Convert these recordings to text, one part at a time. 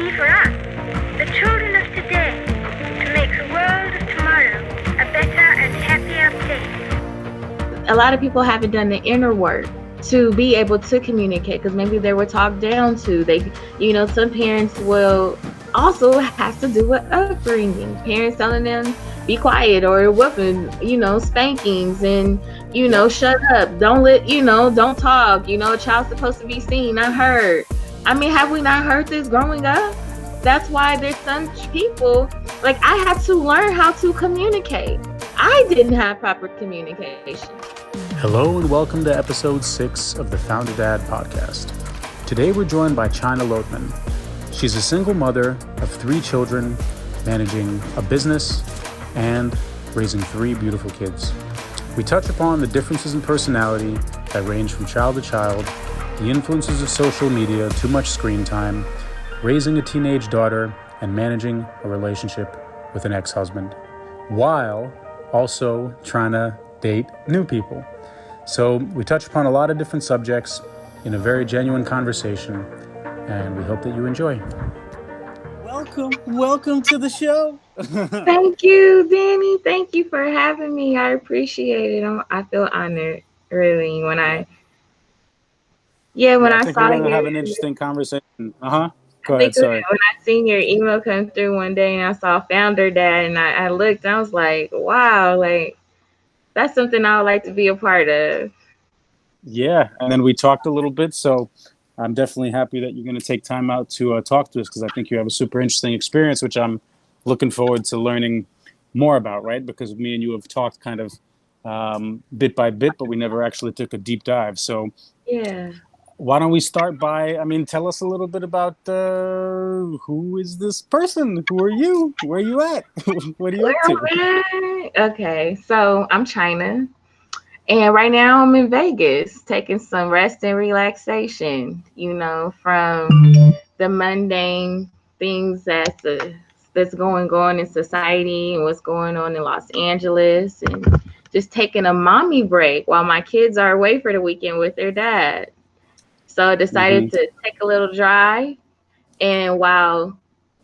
be for us, the children of today, to make the world of tomorrow a better and happier place. A lot of people haven't done the inner work to be able to communicate because maybe they were talked down to. Some parents will also have to do with upbringing. Parents telling them be quiet or whooping, spankings and, shut up. Don't talk. A child's supposed to be seen, not heard. I mean, have we not heard this growing up? That's why there's some people, like I had to learn how to communicate. I didn't have proper communication. Hello and welcome to episode 6 of the Founderdad podcast. Today we're joined by China Loatman. She's a single mother of 3 children, managing a business and raising 3 beautiful kids. We touch upon the differences in personality that range from child to child, the influences of social media, too much screen time, raising a teenage daughter, and managing a relationship with an ex-husband, while also trying to date new people. So we touch upon a lot of different subjects in a very genuine conversation, and we hope that you enjoy. Welcome to the show. Thank you, Danny. Thank you for having me. I appreciate it. I feel honored, really. When I think saw we're gonna have an interesting conversation. Go ahead. Sorry. When I seen your email come through one day and I saw Founderdad and I looked, I was like, wow, like that's something I would like to be a part of. Yeah, and then we talked a little bit, so I'm definitely happy that you're going to take time out to talk to us because I think you have a super interesting experience, which I'm looking forward to learning more about, right? Because me and you have talked kind of bit by bit, but we never actually took a deep dive. So yeah. Why don't we start by, tell us a little bit about who is this person? Who are you? Where are you at? What are you up to? Okay, so I'm China. And right now I'm in Vegas taking some rest and relaxation, from the mundane things that's going on in society and what's going on in Los Angeles, and just taking a mommy break while my kids are away for the weekend with their dad. So I decided to take a little drive, and while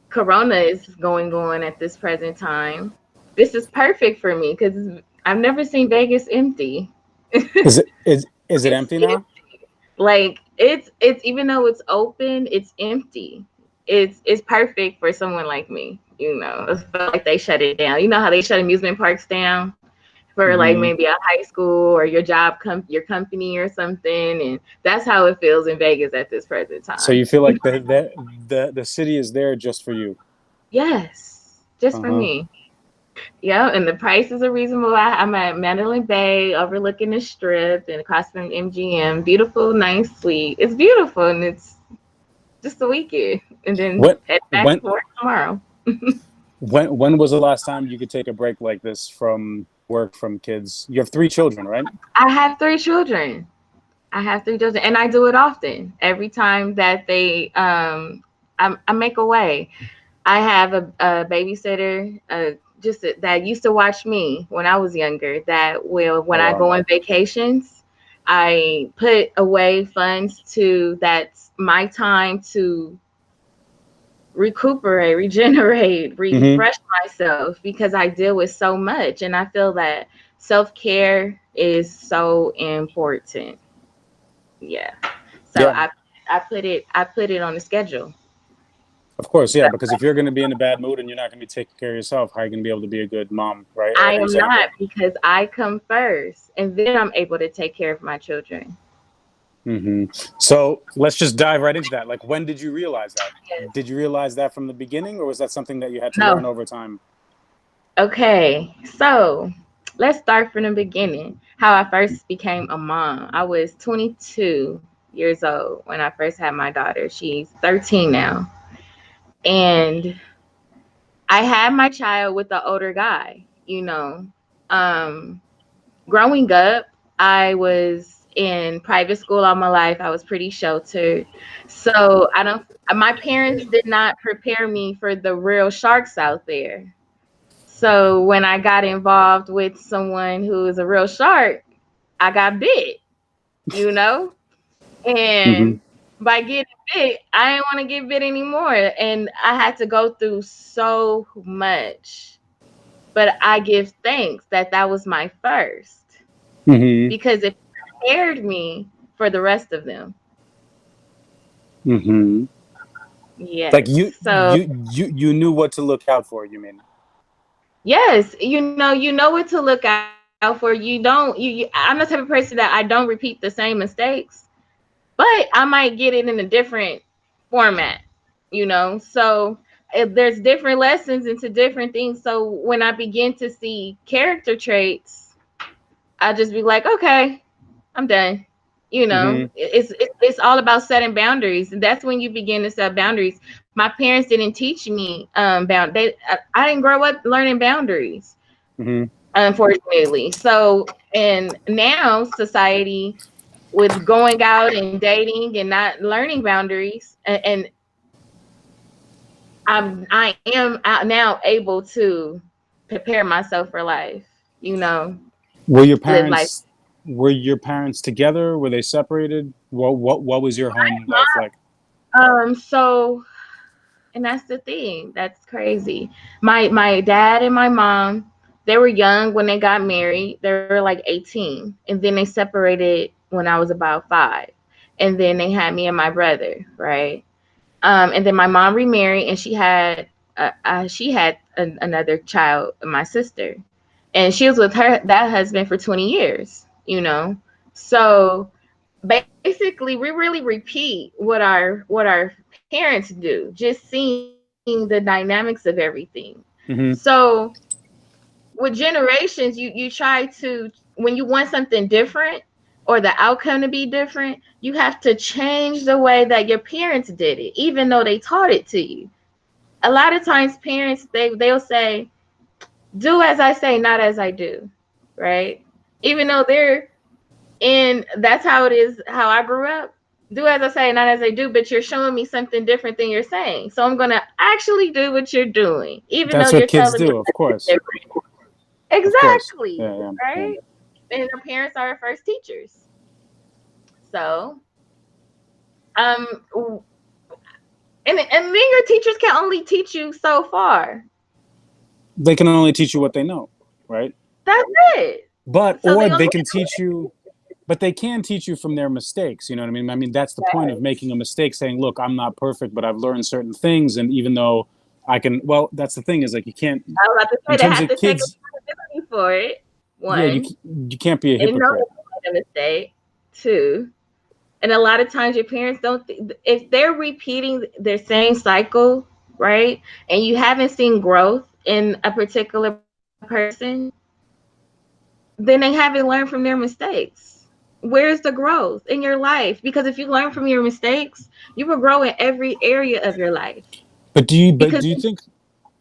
Corona is going on at this present time, this is perfect for me because I've never seen Vegas empty. Is it empty now? Like it's even though it's open, it's empty. It's perfect for someone like me. I feel like they shut it down. You know how they shut amusement parks down for like maybe a high school or your job, your company or something, and that's how it feels in Vegas at this present time. So you feel like the city is there just for you? Yes, just for me. Yeah, and the prices are reasonable. I'm at Mandalay Bay, overlooking the Strip, and across from MGM. Beautiful, nice suite. It's beautiful, and it's just a weekend, and then head back to work tomorrow. When was the last time you could take a break like this from work, from kids? You have 3 children, right? I have 3 children. And I do it often. Every time that they, I make a way. I have a babysitter, that used to watch me when I was younger, that when I go on vacations, I put away funds that's my time to recuperate, regenerate, refresh myself, because I deal with so much. And I feel that self-care is so important. Yeah. So I put it on the schedule. Of course, yeah, because if you're going to be in a bad mood and you're not going to be taking care of yourself, how are you going to be able to be a good mom, right? I am not, because I come first, and then I'm able to take care of my children. So let's just dive right into that. Like, when did you realize that? Yes. Did you realize that from the beginning, or was that something that you had to learn over time? Okay, so let's start from the beginning. How I first became a mom. I was 22 years old when I first had my daughter. She's 13 now. And I had my child with the older guy, growing up, I was in private school all my life. I was pretty sheltered. So my parents did not prepare me for the real sharks out there. So when I got involved with someone who is a real shark, I got bit, and by getting bit, I didn't want to get bit anymore. And I had to go through so much. But I give thanks that that was my first, Mm-hmm. because it prepared me for the rest of them. Mm-hmm. Like Yes. you So you you you knew what to look out for, you mean? yes, you know what to look out for. You don't I'm the type of person that I don't repeat the same mistakes, but I might get it in a different format, So there's different lessons into different things. So when I begin to see character traits, I just be like, okay, I'm done. Mm-hmm. It's all about setting boundaries, and that's when you begin to set boundaries. My parents didn't teach me I didn't grow up learning boundaries, Mm-hmm. unfortunately. So, and now society, with going out and dating and not learning boundaries, and I am out now able to prepare myself for life, Were your live life. parents were your parents together? Were they separated? What was your home life like? So, and that's the thing that's crazy. My dad and my mom, they were young when they got married. They were like 18, and then they separated when I was about 5, and then they had me and my brother, right? And then my mom remarried, and she had another child, my sister, and she was with that husband for 20 years. So basically we really repeat what our parents do, just seeing the dynamics of everything. So Mm-hmm. with generations, you try to, when you want something different or the outcome to be different, you have to change the way that your parents did it, even though they taught it to you. A lot of times parents, they'll say, do as I say, not as I do, right? Even though and that's how it is, how I grew up. Do as I say, not as I do, but you're showing me something different than you're saying. So I'm going to actually do what you're doing, even though That's what you're kids telling me do, of something course. different. Of course. Exactly, Yeah, yeah, yeah. right? And our parents are our first teachers. So, um, and then your teachers can only teach you so far. They can only teach you what they know, right? That's it. But So or they they only can teach you, but they can teach you from their mistakes. You know what I mean? I mean, that's the point of making a mistake, saying, look, I'm not perfect, but I've learned certain things. And even though I can, well, that's the thing, is like, you can't, I was about to say in they terms have of to take kids, accountability for it. yeah, One, you can't be a and know hypocrite. they made a mistake. Two, and a lot of times your parents don't if they're repeating their same cycle, right, and you haven't seen growth in a particular person, then they haven't learned from their mistakes. Where's the growth in your life? Because if you learn from your mistakes, you will grow in every area of your life. But Because do you think,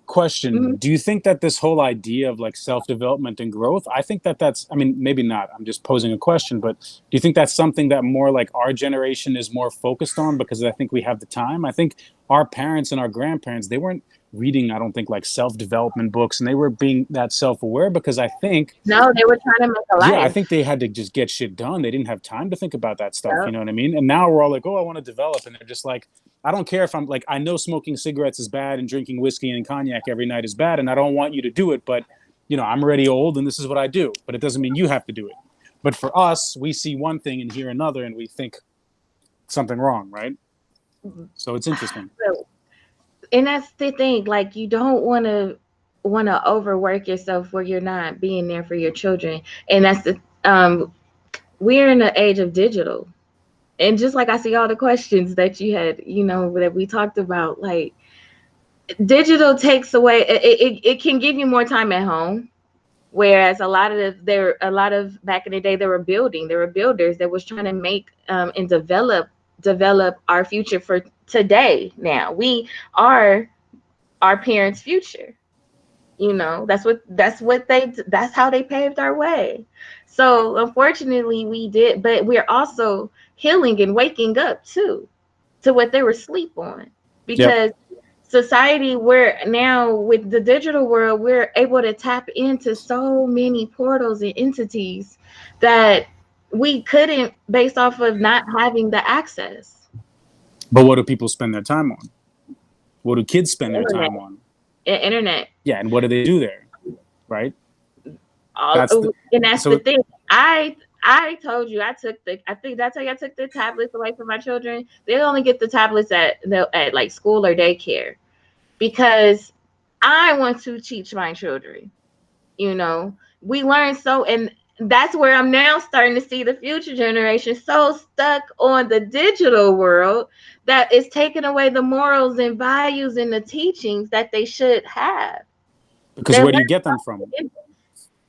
question, mhm, do you think that this whole idea of like self-development and growth, I think that that's, I mean, maybe not, I'm just posing a question, but do you think that's something that more like our generation is more focused on because I think we have the time? I think our parents and our grandparents, they weren't reading, I don't think, like self-development books, and they were being that self-aware because I think, no, they were trying to make a yeah, I think life. they had to just get shit done. They didn't have time to think about that stuff. You Yep. know what I mean? And now we're all like, oh, I want to develop. And they're just like, I don't care if I'm like, I know smoking cigarettes is bad and drinking whiskey and cognac every night is bad. And I don't want you to do it. But, I'm already old and this is what I do. But it doesn't mean you have to do it. But for us, we see one thing and hear another and we think something wrong, right? So it's interesting. So, and that's the thing, like you don't want to overwork yourself where you're not being there for your children. And that's the we're in the age of digital. And just like I see all the questions that you had, that we talked about, like digital takes away it can give you more time at home. Whereas a lot of back in the day, there were builders that was trying to make and develop our future for today. Now we are our parents' future. That's how they paved our way. So unfortunately we did, but we're also healing and waking up too to what they were asleep on, Yep. because society, we're now with the digital world, we're able to tap into so many portals and entities that we couldn't, based off of not having the access. But what do people spend their time on? What do kids spend their Internet. time on? Internet. Yeah, and what do they do there? Right? And that's so the thing. I told you I took the I took the tablets away from my children. They only get the tablets at like school or daycare because I want to teach my children. You know, we learn so, and that's where I'm now starting to see the future generation so stuck on the digital world that is taking away the morals and values and the teachings that they should have. Because where do you get them from?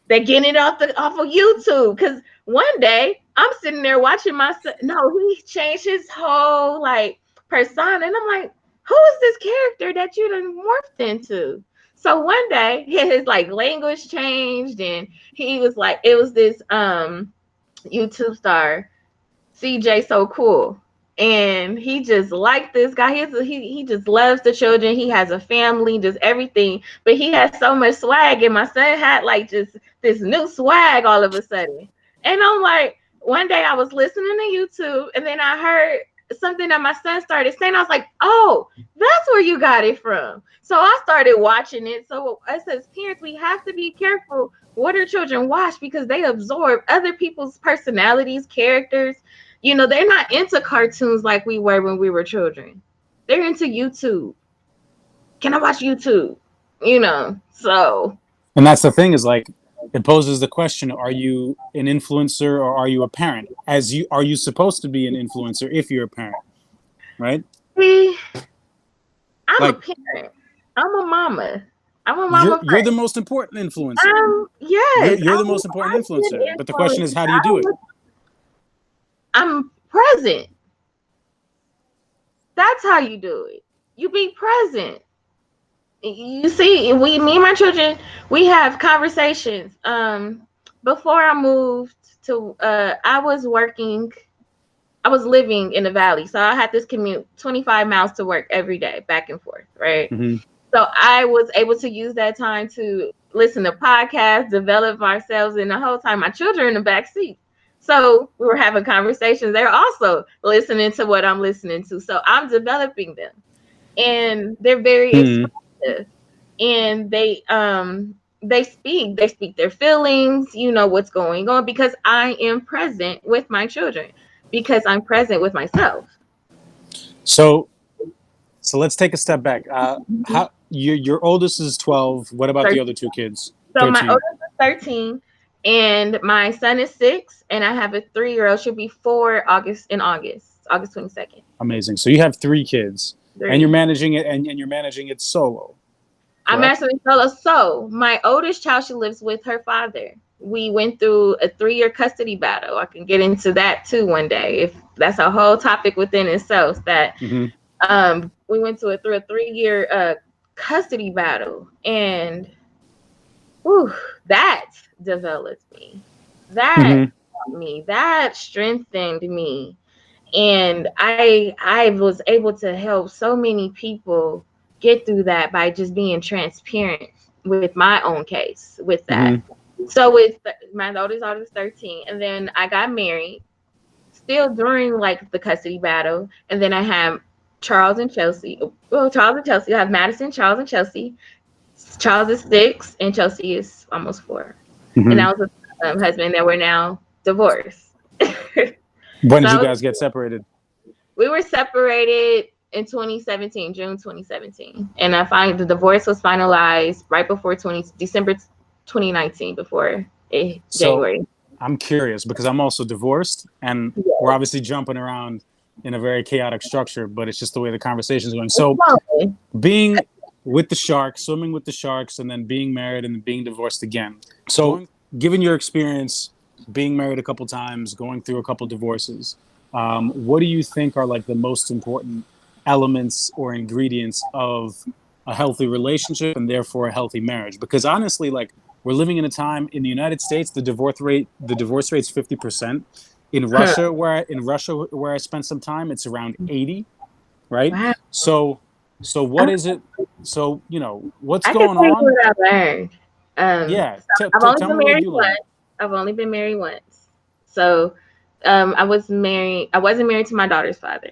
They're getting it off of YouTube. Because one day I'm sitting there watching my son. No, he changed his whole like persona, and I'm like, who is this character that you done morphed into? So one day his like language changed, and he was like, it was this YouTube star, CJ So Cool. And he just liked this guy. He just loves the children. He has a family, just everything. But he has so much swag, and my son had like just this new swag all of a sudden. And I'm like, one day I was listening to YouTube, and then I heard something that my son started saying. I was like, oh, that's where you got it from. So I started watching it. So us as parents, we have to be careful what our children watch because they absorb other people's personalities, characters. You know, they're not into cartoons like we were when we were children. They're into YouTube. Can I watch YouTube? You know, so. And that's the thing is like, it poses the question, are you an influencer or are you a parent? Are you supposed to be an influencer if you're a parent? Right? See, I'm like, a parent. I'm a mama. I'm a mama. You're the most important influencer. Yes. You're the most important influencer. But the question is, how do you do it? I'm present. That's how you do it. You be present. You see, me and my children, we have conversations. Before I moved to, I was living in the valley, so I had this commute 25 miles to work every day, back and forth, right? Mm-hmm. So I was able to use that time to listen to podcasts, develop ourselves, and the whole time my children in the back seat. So we were having conversations. They're also listening to what I'm listening to. So I'm developing them. And they're very expressive. And they speak their feelings, you know, what's going on, because I am present with my children, because I'm present with myself. So let's take a step back. How your oldest is 12. What about 13. The other two kids? So 13. My oldest is 13. And my son is 6, and I have a 3-year-old. She'll be 4 August 22nd. Amazing. So you have 3 kids, and you're managing it, and you're managing it solo. I'm managing it solo. So my oldest child, she lives with her father. We went through a 3-year custody battle. I can get into that too one day, if that's a whole topic within itself. That we went through a 3-year custody battle, and that developed me. That taught me. That strengthened me. And I was able to help so many people get through that by just being transparent with my own case with that. So with my oldest daughter is 13, and then I got married still during like the custody battle, and then I have Charles and Chelsea. Well, Charles and Chelsea. I have Madison, Charles, and Chelsea. Charles is 6 and Chelsea is almost 4. And I was a husband that we're now divorced. When did you guys get separated? We were separated in 2017, June 2017. And the divorce was finalized right before December 2019, before January. I'm curious because I'm also divorced, and we're obviously jumping around in a very chaotic structure, but it's just the way the conversation is going. So being with the sharks, swimming with the sharks, and then being married and then being divorced again. So given your experience being married a couple times, going through a couple divorces, what do you think are like the most important elements or ingredients of a healthy relationship and therefore a healthy marriage? Because honestly, like, we're living in a time in the United States, the divorce rate's 50%. In Russia, where I spent some time, it's around 80, right? Wow. So what is it? So, you know, what's going on? What I learned. I've only been married once. So I wasn't married to my daughter's father.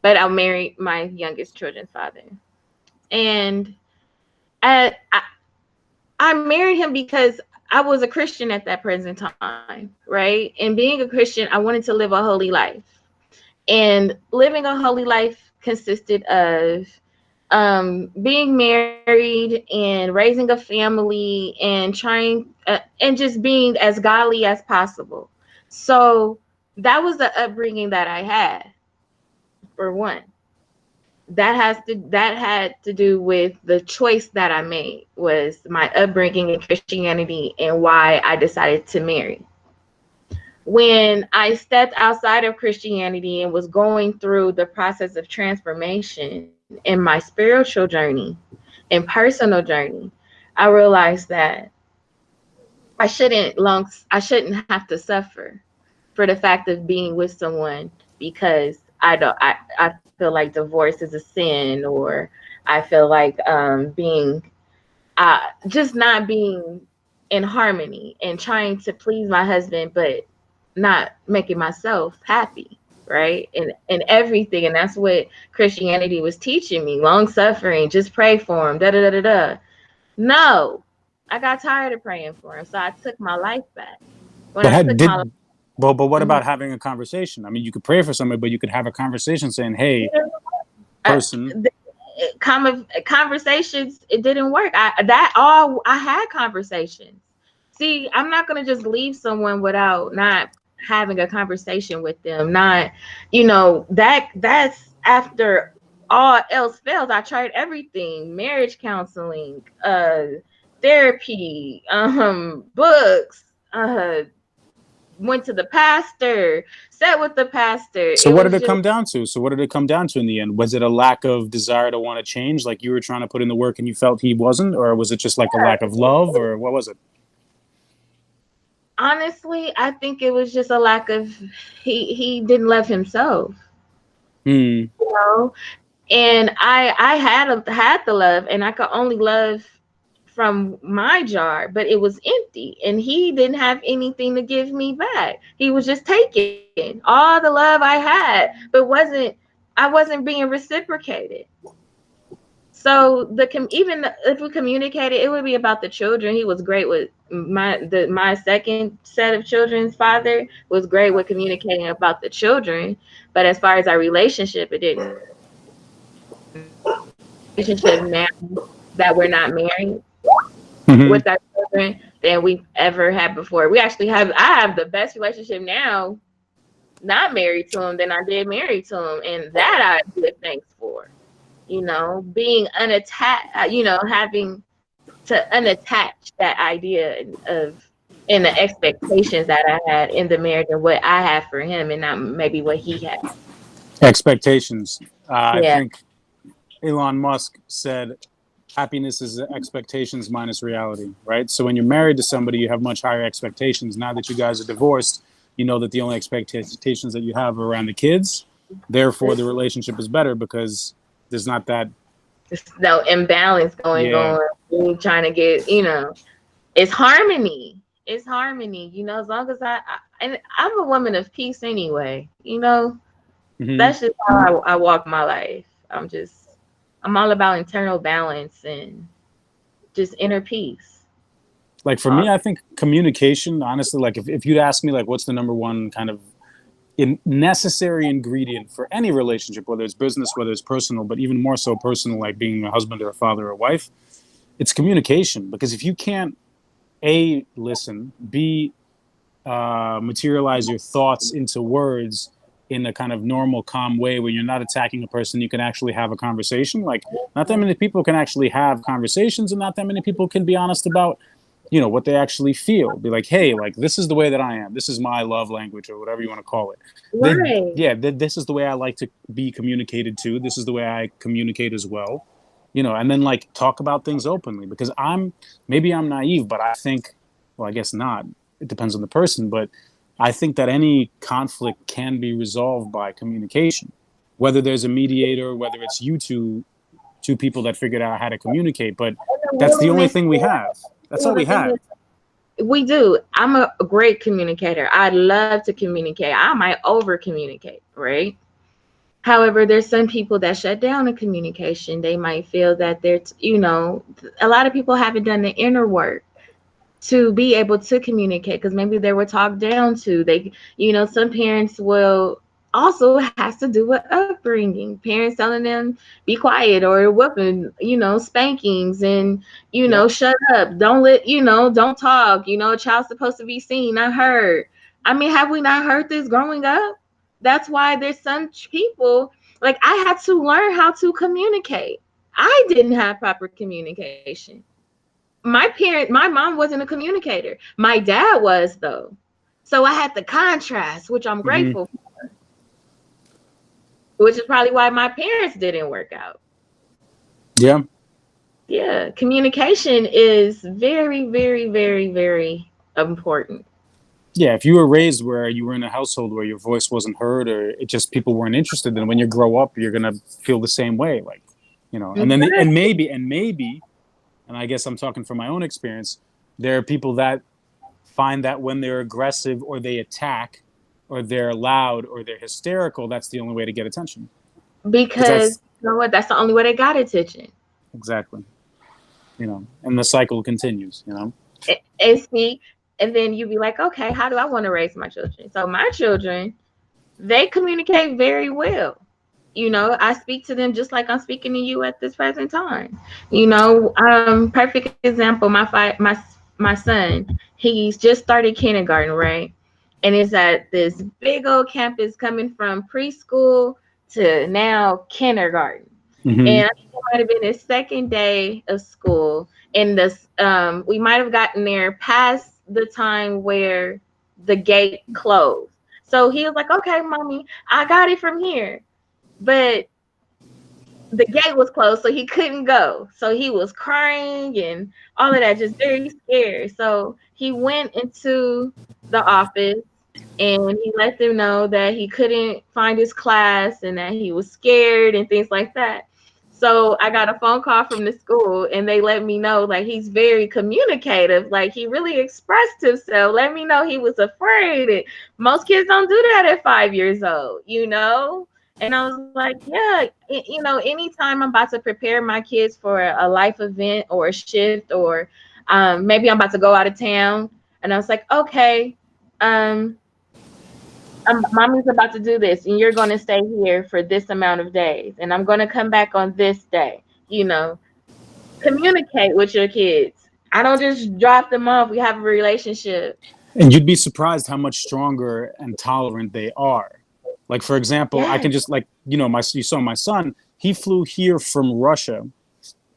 but I'll marry my youngest children's father. And I married him because I was a Christian at that present time, right? And being a Christian, I wanted to live a holy life. And living a holy life consisted of being married and raising a family and trying and just being as godly as possible. So that was the upbringing that I had, for one. That had to do with the choice that I made, was my upbringing in Christianity and why I decided to marry. When I stepped outside of Christianity and was going through the process of transformation in my spiritual journey and personal journey, I realized that I shouldn't have to suffer for the fact of being with someone because I feel like divorce is a sin, or I feel like being just not being in harmony and trying to please my husband, but not making myself happy, right? And everything. And that's what Christianity was teaching me. Long suffering, just pray for him, da da da da da. No, I got tired of praying for him. So I took my life back. When But I took my life, but what mhm, about having a conversation? I mean, you could pray for somebody, but you could have a conversation saying, "Hey, uh, person." conversations, it didn't work. I had conversations. See, I'm not going to just leave someone without not having a conversation with them. Not, that's after all else fails. I tried everything: marriage counseling, therapy, books, went to the pastor, sat with the pastor. So It what did was it just come down to? So what did it come down to in the end? Was it a lack of desire to want to change, like you were trying to put in the work and you felt he wasn't, or was it just like a lack of love, or what was it? honestly, I think it was just a lack of, he didn't love himself, Hmm. you know. And I had the love, and I could only love from my jar, but it was empty, and he didn't have anything to give me back. He was just taking all the love I had, but I wasn't being reciprocated. So even if we communicated, it would be about the children. He was great with my second set of children's father was great with communicating about the children, but as far as our relationship, it didn't work. Our relationship now that we're not married with Hmm. our children than we've ever had before. I have the best relationship now, not married to him, than I did married to him, and that I give thanks for. Being unattached, having to unattach that idea of and the expectations that I had in the marriage and what I had for him and not maybe what he had. Expectations. I Yeah. think Elon Musk said happiness is expectations minus reality, right? So when you're married to somebody, you have much higher expectations. Now that you guys are divorced, you know that the only expectations that you have are around the kids. Therefore, the relationship is better because there's not that. There's no imbalance going Yeah. on. Me trying to get, it's harmony. It's harmony, as long as and I'm a woman of peace anyway, Hmm. that's just how I walk my life. I'm all about internal balance and just inner peace. Like for me, I think communication, honestly, like if you'd ask me, like, what's the number one kind of necessary ingredient for any relationship, whether it's business, whether it's personal, but even more so personal, like being a husband or a father or a wife, it's communication. Because if you can't, A, listen, B, materialize your thoughts into words in a kind of normal, calm way where you're not attacking a person, you can actually have a conversation. Like, not that many people can actually have conversations, and not that many people can be honest about, what they actually feel. Be like, hey, like, this is the way that I am. This is my love language, or whatever you want to call it. Right. Yeah, this is the way I like to be communicated to. This is the way I communicate as well. And then like talk about things openly, because maybe I'm naive, but I think, well, I guess not. It depends on the person, but I think that any conflict can be resolved by communication. Whether there's a mediator, whether it's you two people that figured out how to communicate, but The that's the only willingness, thing we have. That's all well, we the thing have. is, we do. I'm a great communicator. I love to communicate. I might over communicate, right? However, there's some people that shut down the communication. They might feel that a lot of people haven't done the inner work to be able to communicate because maybe they were talked down to. Some parents will also has to do with upbringing. Parents telling them be quiet or whooping, spankings and Yep. shut up, don't talk. A child's supposed to be seen, not heard. I mean, have we not heard this growing up? That's why there's some people, like, I had to learn how to communicate. I didn't have proper communication. My mom wasn't a communicator. My dad was, though. So I had the contrast, which I'm Hmm. grateful for, which is probably why my parents didn't work out. Yeah. Yeah, communication is very, very, very, very important. Yeah, if you were raised where you were in a household where your voice wasn't heard or it just people weren't interested, then when you grow up, you're gonna feel the same way. Like, and then Exactly. and I guess I'm talking from my own experience, there are people that find that when they're aggressive or they attack or they're loud or they're hysterical, that's the only way to get attention. Because Because that's you know what? That's the only way they got attention. exactly, and the cycle continues. And see, and then you be like, okay, how do I want to raise my children? So my children, they communicate very well. I speak to them just like I'm speaking to you at this present time. Perfect example. My son, he's just started kindergarten, right? And it's at this big old campus coming from preschool to now kindergarten. Hmm. And I think it might have been his second day of school. And we might have gotten there past the time where the gate closed. So he was like, "Okay, mommy, I got it from here." But the gate was closed, so he couldn't go. So he was crying and all of that, just very scared. So he went into the office and he let them know that he couldn't find his class and that he was scared and things like that. So I got a phone call from the school and they let me know, like, he's very communicative. Like, he really expressed himself. Let me know he was afraid. And most kids don't do that at 5 years old. And I was like, yeah, anytime I'm about to prepare my kids for a life event or a shift, or maybe I'm about to go out of town, and I was like, okay, um, mommy's about to do this, and you're going to stay here for this amount of days, and I'm going to come back on this day. Communicate with your kids. I don't just drop them off. We have a relationship. And you'd be surprised how much stronger and tolerant they are. Like, for example, I can Yes, just you saw my son. He flew here from Russia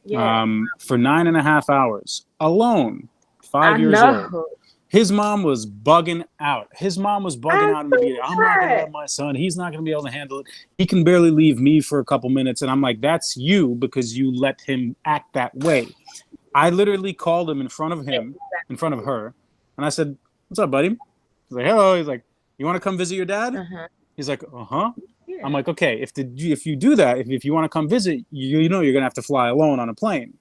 yes, for 9.5 hours alone, I 5 years old. know. His mom was bugging out. His mom was bugging I'm out in the so beginning. I'm not gonna sad. let my son. He's not gonna be able to handle it. He can barely leave me for a couple minutes, and I'm like, that's you because you let him act that way. I literally called him in front of him, in front of her, and I said, "What's up, buddy?" He's like, "Hello." He's like, "You want to come visit your dad?" Uh-huh. He's like, "Uh-huh." I'm Yeah. like, "Okay, if you do that, if you want to come visit, you know you're gonna have to fly alone on a plane.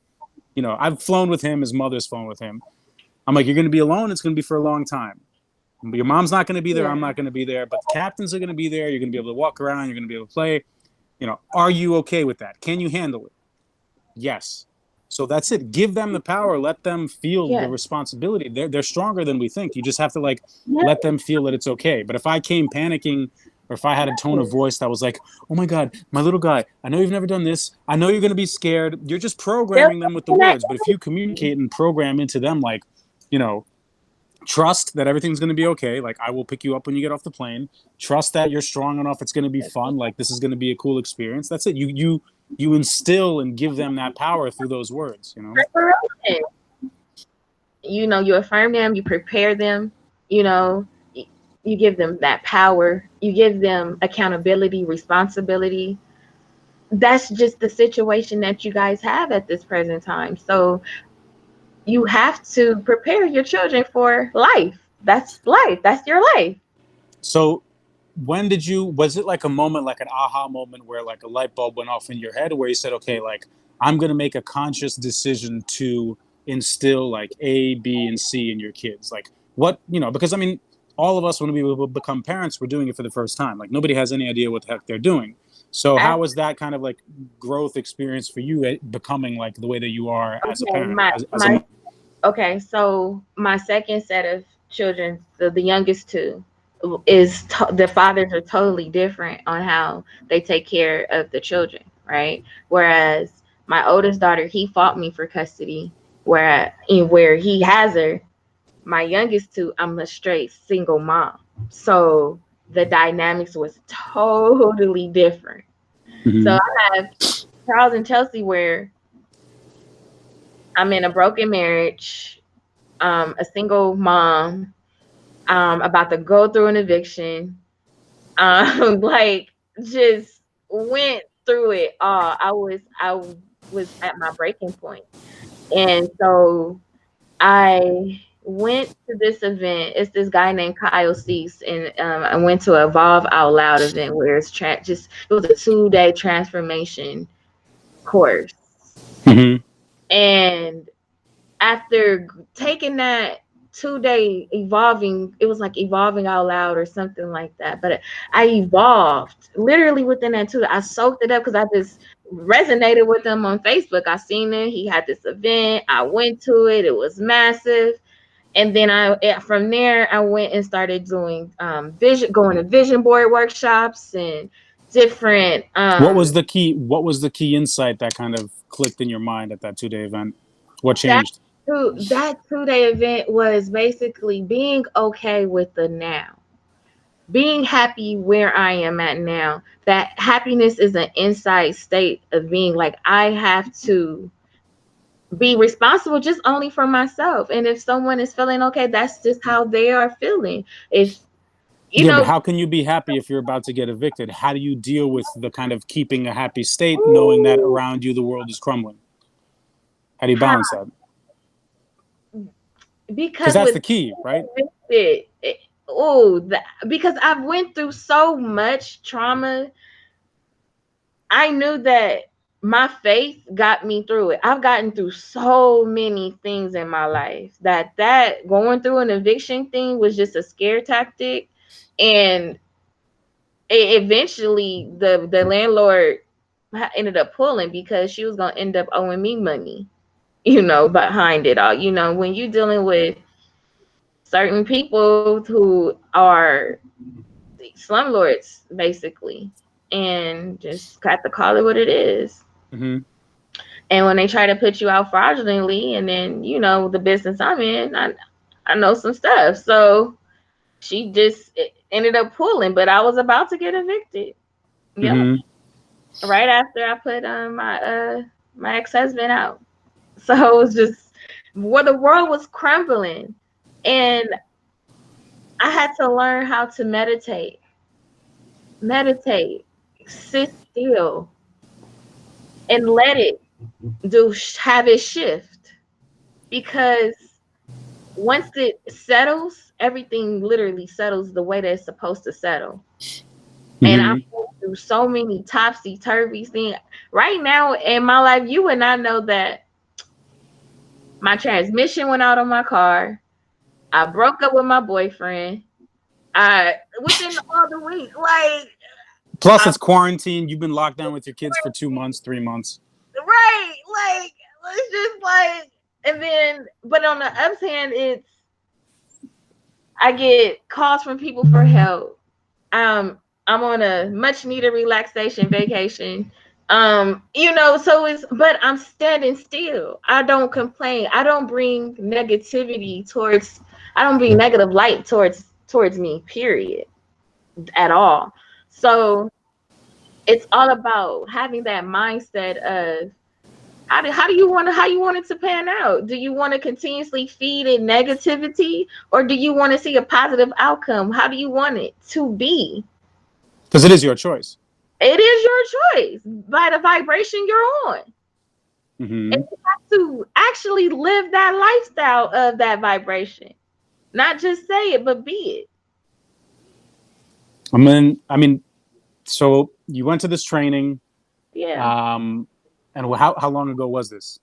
I've flown with him. His mother's flown with him. I'm like, you're gonna be alone. It's gonna be for a long time. Your mom's not gonna be there. I'm Yeah. not gonna be there. But the captains are gonna be there. You're gonna be able to walk around. You're gonna be able to play. Are you okay with that? Can you handle it? Yes." So that's it. Give them the power. Let them feel the Yeah. responsibility. They're stronger than we think. You just have to Yeah. let them feel that it's okay. But if I came panicking, or if I had a tone of voice that was like, "Oh my God, my little guy, I know you've never done this. I know you're going to be scared." You're just They'll programming them with the say that words. But if you communicate and program into them you know, trust that everything's going to be okay. Like, I will pick you up when you get off the plane. Trust that you're strong enough. It's going to be fun. Like, this is going to be a cool experience. That's it. You instill and give them that power through those words. preparation. You affirm them, you prepare them, you know, you give them that power, you give them accountability, responsibility. That's just the situation that you guys have at this present time. So you have to prepare your children for life. That's life. That's your life. So was it like a moment, like an aha moment where like a light bulb went off in your head where you said, okay, like I'm going to make a conscious decision to instill like A, B, and C in your kids? Like because I mean, all of us, when we become parents, we're doing it for the first time. Like, nobody has any idea what the heck they're doing. So how was that kind of like growth experience for you, becoming like the way that you are as a parent? Okay, so my second set of children, the youngest two, is the fathers are totally different on how they take care of the children, right? Whereas my oldest daughter, he fought me for custody, where he has her. My youngest two, I'm a straight single mom, so the dynamics was totally different. Mm-hmm. So I have Charles and Chelsea, where I'm in a broken marriage, a single mom, about to go through an eviction, like just went through it all. I was at my breaking point, and so I went to this event. It's this guy named Kyle Cease, and I went to a Evolve Out Loud event where it was a 2-day transformation course, Mm-hmm. and after taking that 2-day evolving, it was like evolving out loud or something like that. But I evolved literally within that 2. I soaked it up because I just resonated with him on Facebook. I seen it. He had this event. I went to it. It was massive. And then from there, I went and started doing going to vision board workshops and different. What was the key insight that kind of clicked in your mind at that 2-day event? What changed? That 2-day event was basically being okay with the now, being happy where I am at now. That happiness is an inside state of being like, I have to be responsible just only for myself. And if someone is feeling okay, that's just how they are feeling. If but how can you be happy if you're about to get evicted? How do you deal with the kind of keeping a happy state, knowing that around you the world is crumbling? How do you balance that? Because that's the key, right? Because I've went through so much trauma, I knew that my faith got me through it. I've gotten through so many things in my life that going through an eviction thing was just a scare tactic. And eventually the landlord ended up pulling because she was going to end up owing me money, behind it all. When you're dealing with certain people who are slumlords, basically, and just got to call it what it is. Mm-hmm. And when they try to put you out fraudulently, and then, the business I'm in, I know some stuff. So she just ended up pulling, but I was about to get evicted. Yep. Mm-hmm. Right after I put my ex-husband out. So it was just where the world was crumbling. And I had to learn how to meditate, sit still, and let it have it shift. Because once it settles, everything literally settles the way that it's supposed to settle. Mm-hmm. And I'm going through so many topsy-turvy things. Right now in my life, you would not know that my transmission went out on my car. I broke up with my boyfriend. Within all the week, plus it's quarantine. You've been locked down with your kids for 2 months, 3 months. Right. It's just and then, but on the other hand, I get calls from people for help. I'm on a much needed relaxation vacation. But I'm standing still. I don't complain. I don't bring I don't bring negative light towards me, period, at all. So it's all about having that mindset of how you want it to pan out. Do you want to continuously feed it negativity, or do you want to see a positive outcome? How do you want it to be? Because it is your choice. It is your choice by the vibration you're on. Mm-hmm. And you have to actually live that lifestyle of that vibration. Not just say it, but be it. I mean, so you went to this training. Yeah. And how long ago was this?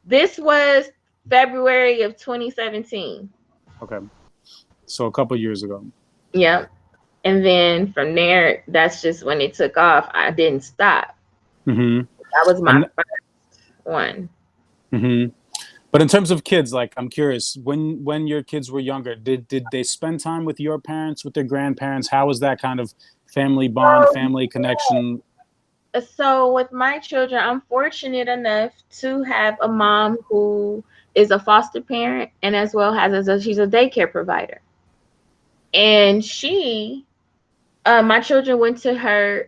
This was February of 2017. Okay. So a couple years ago. Yeah. And then from there, that's just when it took off. I didn't stop. Mm-hmm. That was my And first one. mm-hmm. But in terms of kids, like I'm curious, when your kids were younger, did they spend time with your parents, with their grandparents? How was that kind of family bond, family connection? So with my children, I'm fortunate enough to have a mom who is a foster parent and as well she's a daycare provider. And my children went to her,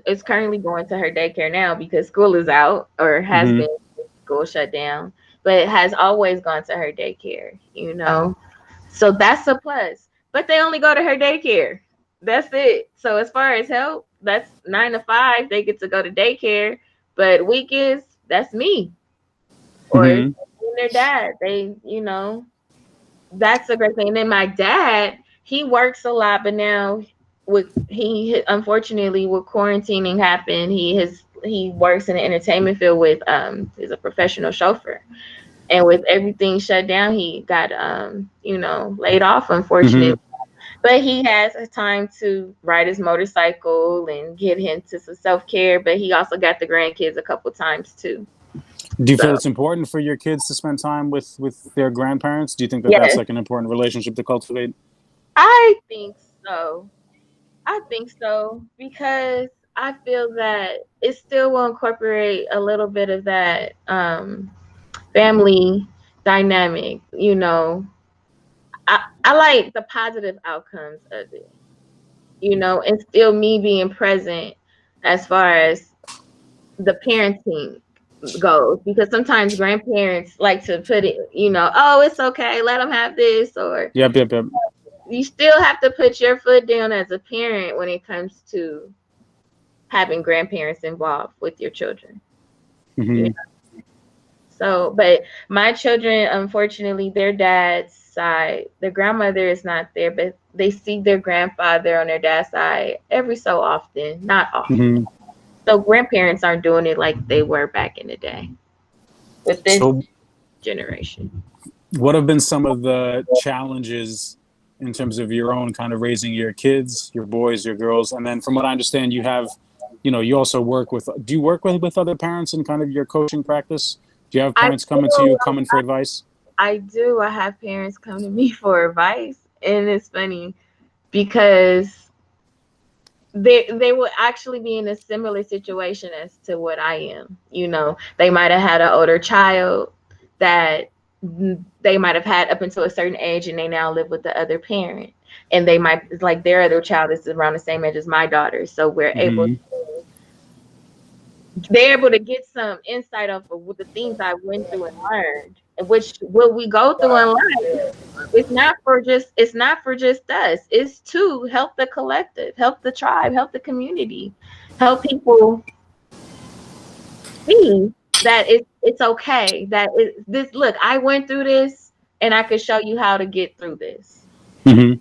is currently going to her daycare now because school is out or has Mm-hmm. been school shut down, but it has always gone to her daycare, you know? So that's a plus. But they only go to her daycare. That's it. So as far as help, that's 9 to 5. They get to go to daycare. But weekends, that's me. Or Mm-hmm. their dad. That's a great thing. And then my dad, he works a lot, but now he unfortunately with quarantining happened, he works in the entertainment field he's a professional chauffeur. And with everything shut down, he got laid off, Mm-hmm. unfortunately. But he has time to ride his motorcycle and get into some self-care. But he also got the grandkids a couple times too. Do you feel So it's important for your kids to spend time with their grandparents? Do you think that that's yes, like an important relationship to cultivate? I think so. I think so because I feel that it still will incorporate a little bit of that family dynamic. I like the positive outcomes of it, and still me being present as far as the parenting goes. Because sometimes grandparents like to put it, oh, it's okay, let them have this, or Yep, yep, yep. you still have to put your foot down as a parent when it comes to having grandparents involved with your children. Mm-hmm. So, but my children, unfortunately, their dad's side, their grandmother is not there, but they see their grandfather on their dad's side every so often, not often. Mm-hmm. So grandparents aren't doing it like they were back in the day with this So generation. what have been some of the challenges in terms of your own kind of raising your kids, your boys, your girls? And then from what I understand, you have, you also do you work with other parents in kind of your coaching practice? Do you have I parents coming to you, coming for advice? I do. I have parents come to me for advice, and it's funny because they will actually be in a similar situation as to what I am. They might have had an older child that they might have had up until a certain age, and they now live with the other parent. And they might, it's like their other child is around the same age as my daughter. So Mm-hmm. they're able to get some insight of the things I went through and learned, which what we go through in life. It's not for just us. It's to help the collective, help the tribe, help the community, help people see that it's okay. Look, I went through this and I could show you how to get through this. Mm-hmm.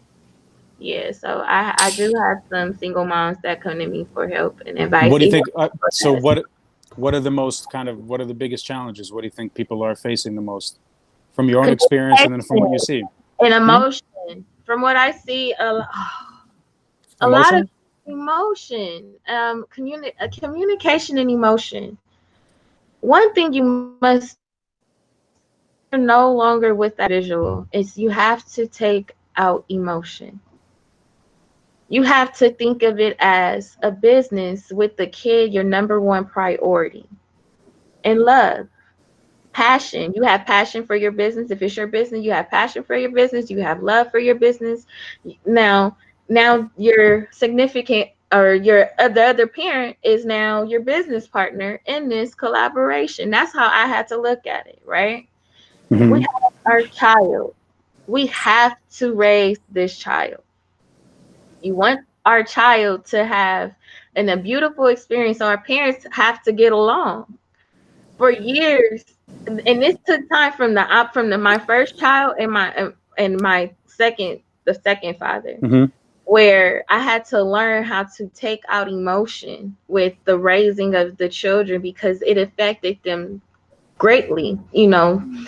Yeah, so I do have some single moms that come to me for help and advice. What do you Even think? So what are the what are the biggest challenges? What do you think people are facing the most from your own experience and then from what you see? and Hmm? emotion. From what I see, a lot of Emotion? emotion, communication and emotion. One thing you must when you're no longer with that visual is you have to take out emotion. You have to think of it as a business with the kid, your number one priority. And love, passion. You have passion for your business. If it's your business, you have passion for your business. You have love for your business. Now, now your significant or the other parent is now your business partner in this collaboration. That's how I had to look at it, right? We Mm-hmm. have our child. We have to raise this child. You want our child to have a beautiful experience. So our parents have to get along. For years, and this took time from my first child and the second father, Mm-hmm. where I had to learn how to take out emotion with the raising of the children because it affected them greatly,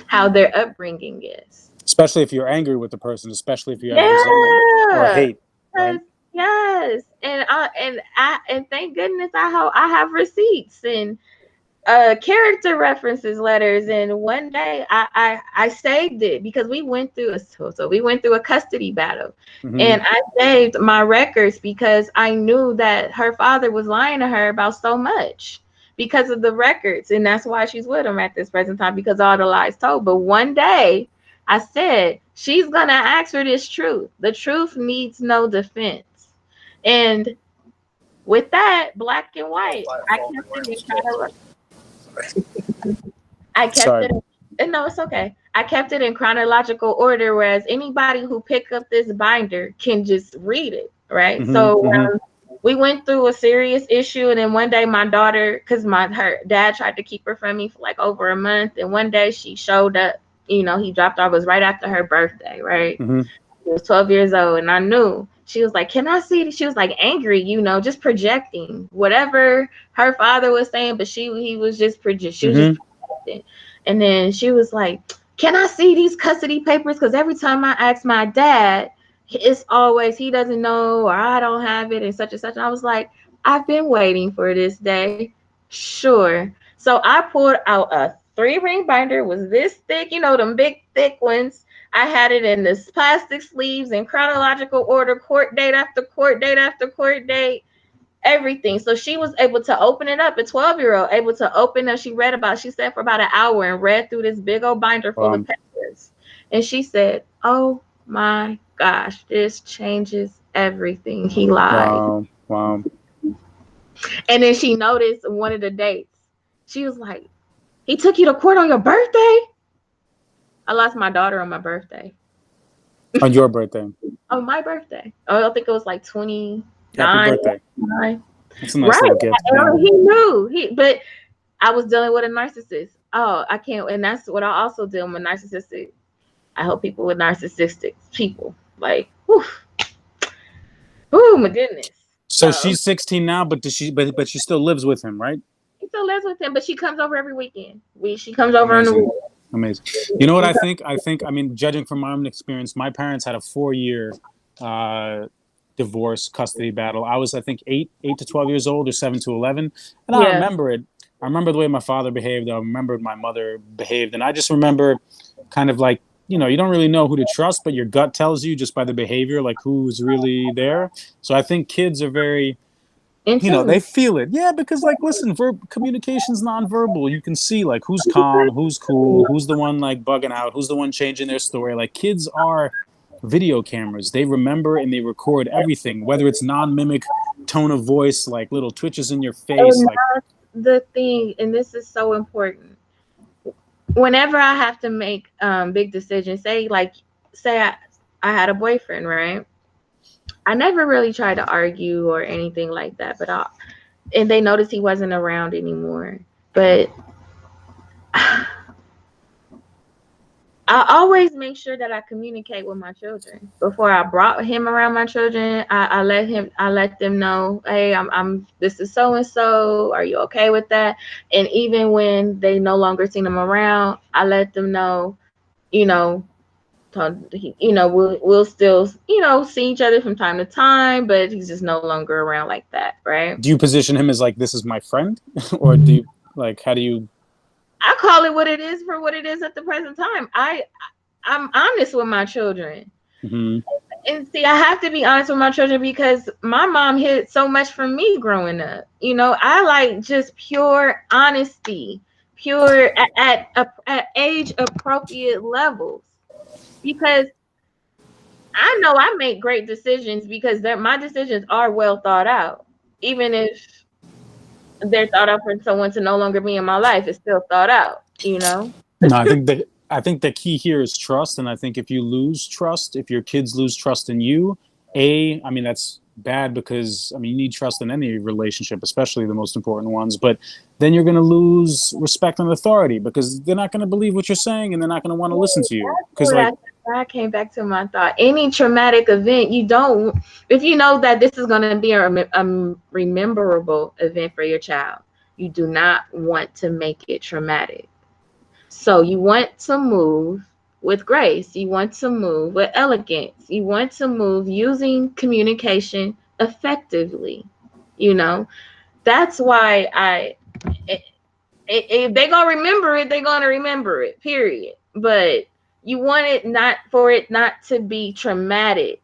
how their upbringing is. Especially if you're angry with the person, especially if you have resentment or Yeah. hate, right? Yes, and thank goodness I have receipts and character references letters. And one day I saved it because we went through a custody battle, Mm-hmm. and I saved my records because I knew that her father was lying to her about so much because of the records, and that's why she's with him at this present time, because all the lies told. But one day I said she's gonna ask for this truth. The truth needs no defense. And with that, black and white, I kept it in I kept Sorry. it in, no, it's okay. I kept it in chronological order, whereas anybody who pick up this binder can just read it, right? Mm-hmm. So Mm-hmm. we went through a serious issue, and then one day my daughter, because her dad tried to keep her from me for like over a month, and one day she showed up. He dropped off. It was right after her birthday, right? Mm-hmm. She was 12 years old, and I knew. She was like, "Can I see?" She was like angry, just projecting whatever her father was saying, but he was just she was just Mm-hmm. projecting. And then she was like, "Can I see these custody papers? Because every time I ask my dad, it's always he doesn't know or I don't have it and such and such." And I was like, "I've been waiting for this day." Sure. So I pulled out a 3-ring binder. It was this thick, them big thick ones. I had it in this plastic sleeves in chronological order, court date after court date after court date, everything. So she was able to open it up, a 12-year-old able to open up. She said for about an hour and read through this big old binder full of papers. And she said, "Oh my gosh, this changes everything. He lied." Wow. Wow. And then she noticed one of the dates. She was like, "He took you to court on your birthday?" I lost my daughter on my birthday. On your birthday. On my birthday. Oh, I think it was like 29. Happy birthday. 29. That's a nice little gift. Yeah. He knew. But I was dealing with a narcissist. Oh, I can't. And that's what I also deal with, narcissistic. I help people with narcissistic people. Like, whew. Oh my goodness. So she's 16 now, but but she still lives with him, right? She still lives with him, but she comes over every weekend. She comes over on the weekend. Amazing. You know what I think? I mean, judging from my own experience, my parents had a 4-year divorce custody battle. I was, I think, 8 to 12 years old, or 7 to 11. And I remember it. I remember the way my father behaved. I remember my mother behaved. And I just remember kind of like, you don't really know who to trust, but your gut tells you just by the behavior, like who's really there. So I think kids are very, they feel it. Yeah, because like, listen, communication's nonverbal. You can see like who's calm, who's cool, who's the one like bugging out, who's the one changing their story. Like kids are video cameras. They remember and they record everything, whether it's non-mimic tone of voice, like little twitches in your face. Like the thing, and this is so important. Whenever I have to make big decisions, say I had a boyfriend, right? I never really tried to argue or anything like that, and they noticed he wasn't around anymore. But I always make sure that I communicate with my children. Before I brought him around my children, I let them know, "Hey, this is so and so. Are you okay with that?" And even when they no longer seen him around, I let them know, we'll still, see each other from time to time, but he's just no longer around like that, right? Do you position him as like, this is my friend? Or do you, like, how do you? I call it what it is for what it is at the present time. I'm honest with my children. Mm-hmm. And see, I have to be honest with my children because my mom hid so much from me growing up. I like just pure honesty, pure at age appropriate levels. Because I know I make great decisions because my decisions are well thought out. Even if they're thought out for someone to no longer be in my life, it's still thought out, No, I think the key here is trust. And I think if you lose trust, if your kids lose trust in you, I mean, that's bad because, I mean, you need trust in any relationship, especially the most important ones. But then you're going to lose respect and authority because they're not going to believe what you're saying and they're not going to want to listen to you. Because I came back to my thought. Any traumatic event, if you know that this is going to be a rememberable event for your child, you do not want to make it traumatic. So you want to move with grace. You want to move with elegance. You want to move using communication effectively. You know, that's why if they gonna remember it, they're gonna remember it, period. But you want it not for it not to be traumatic.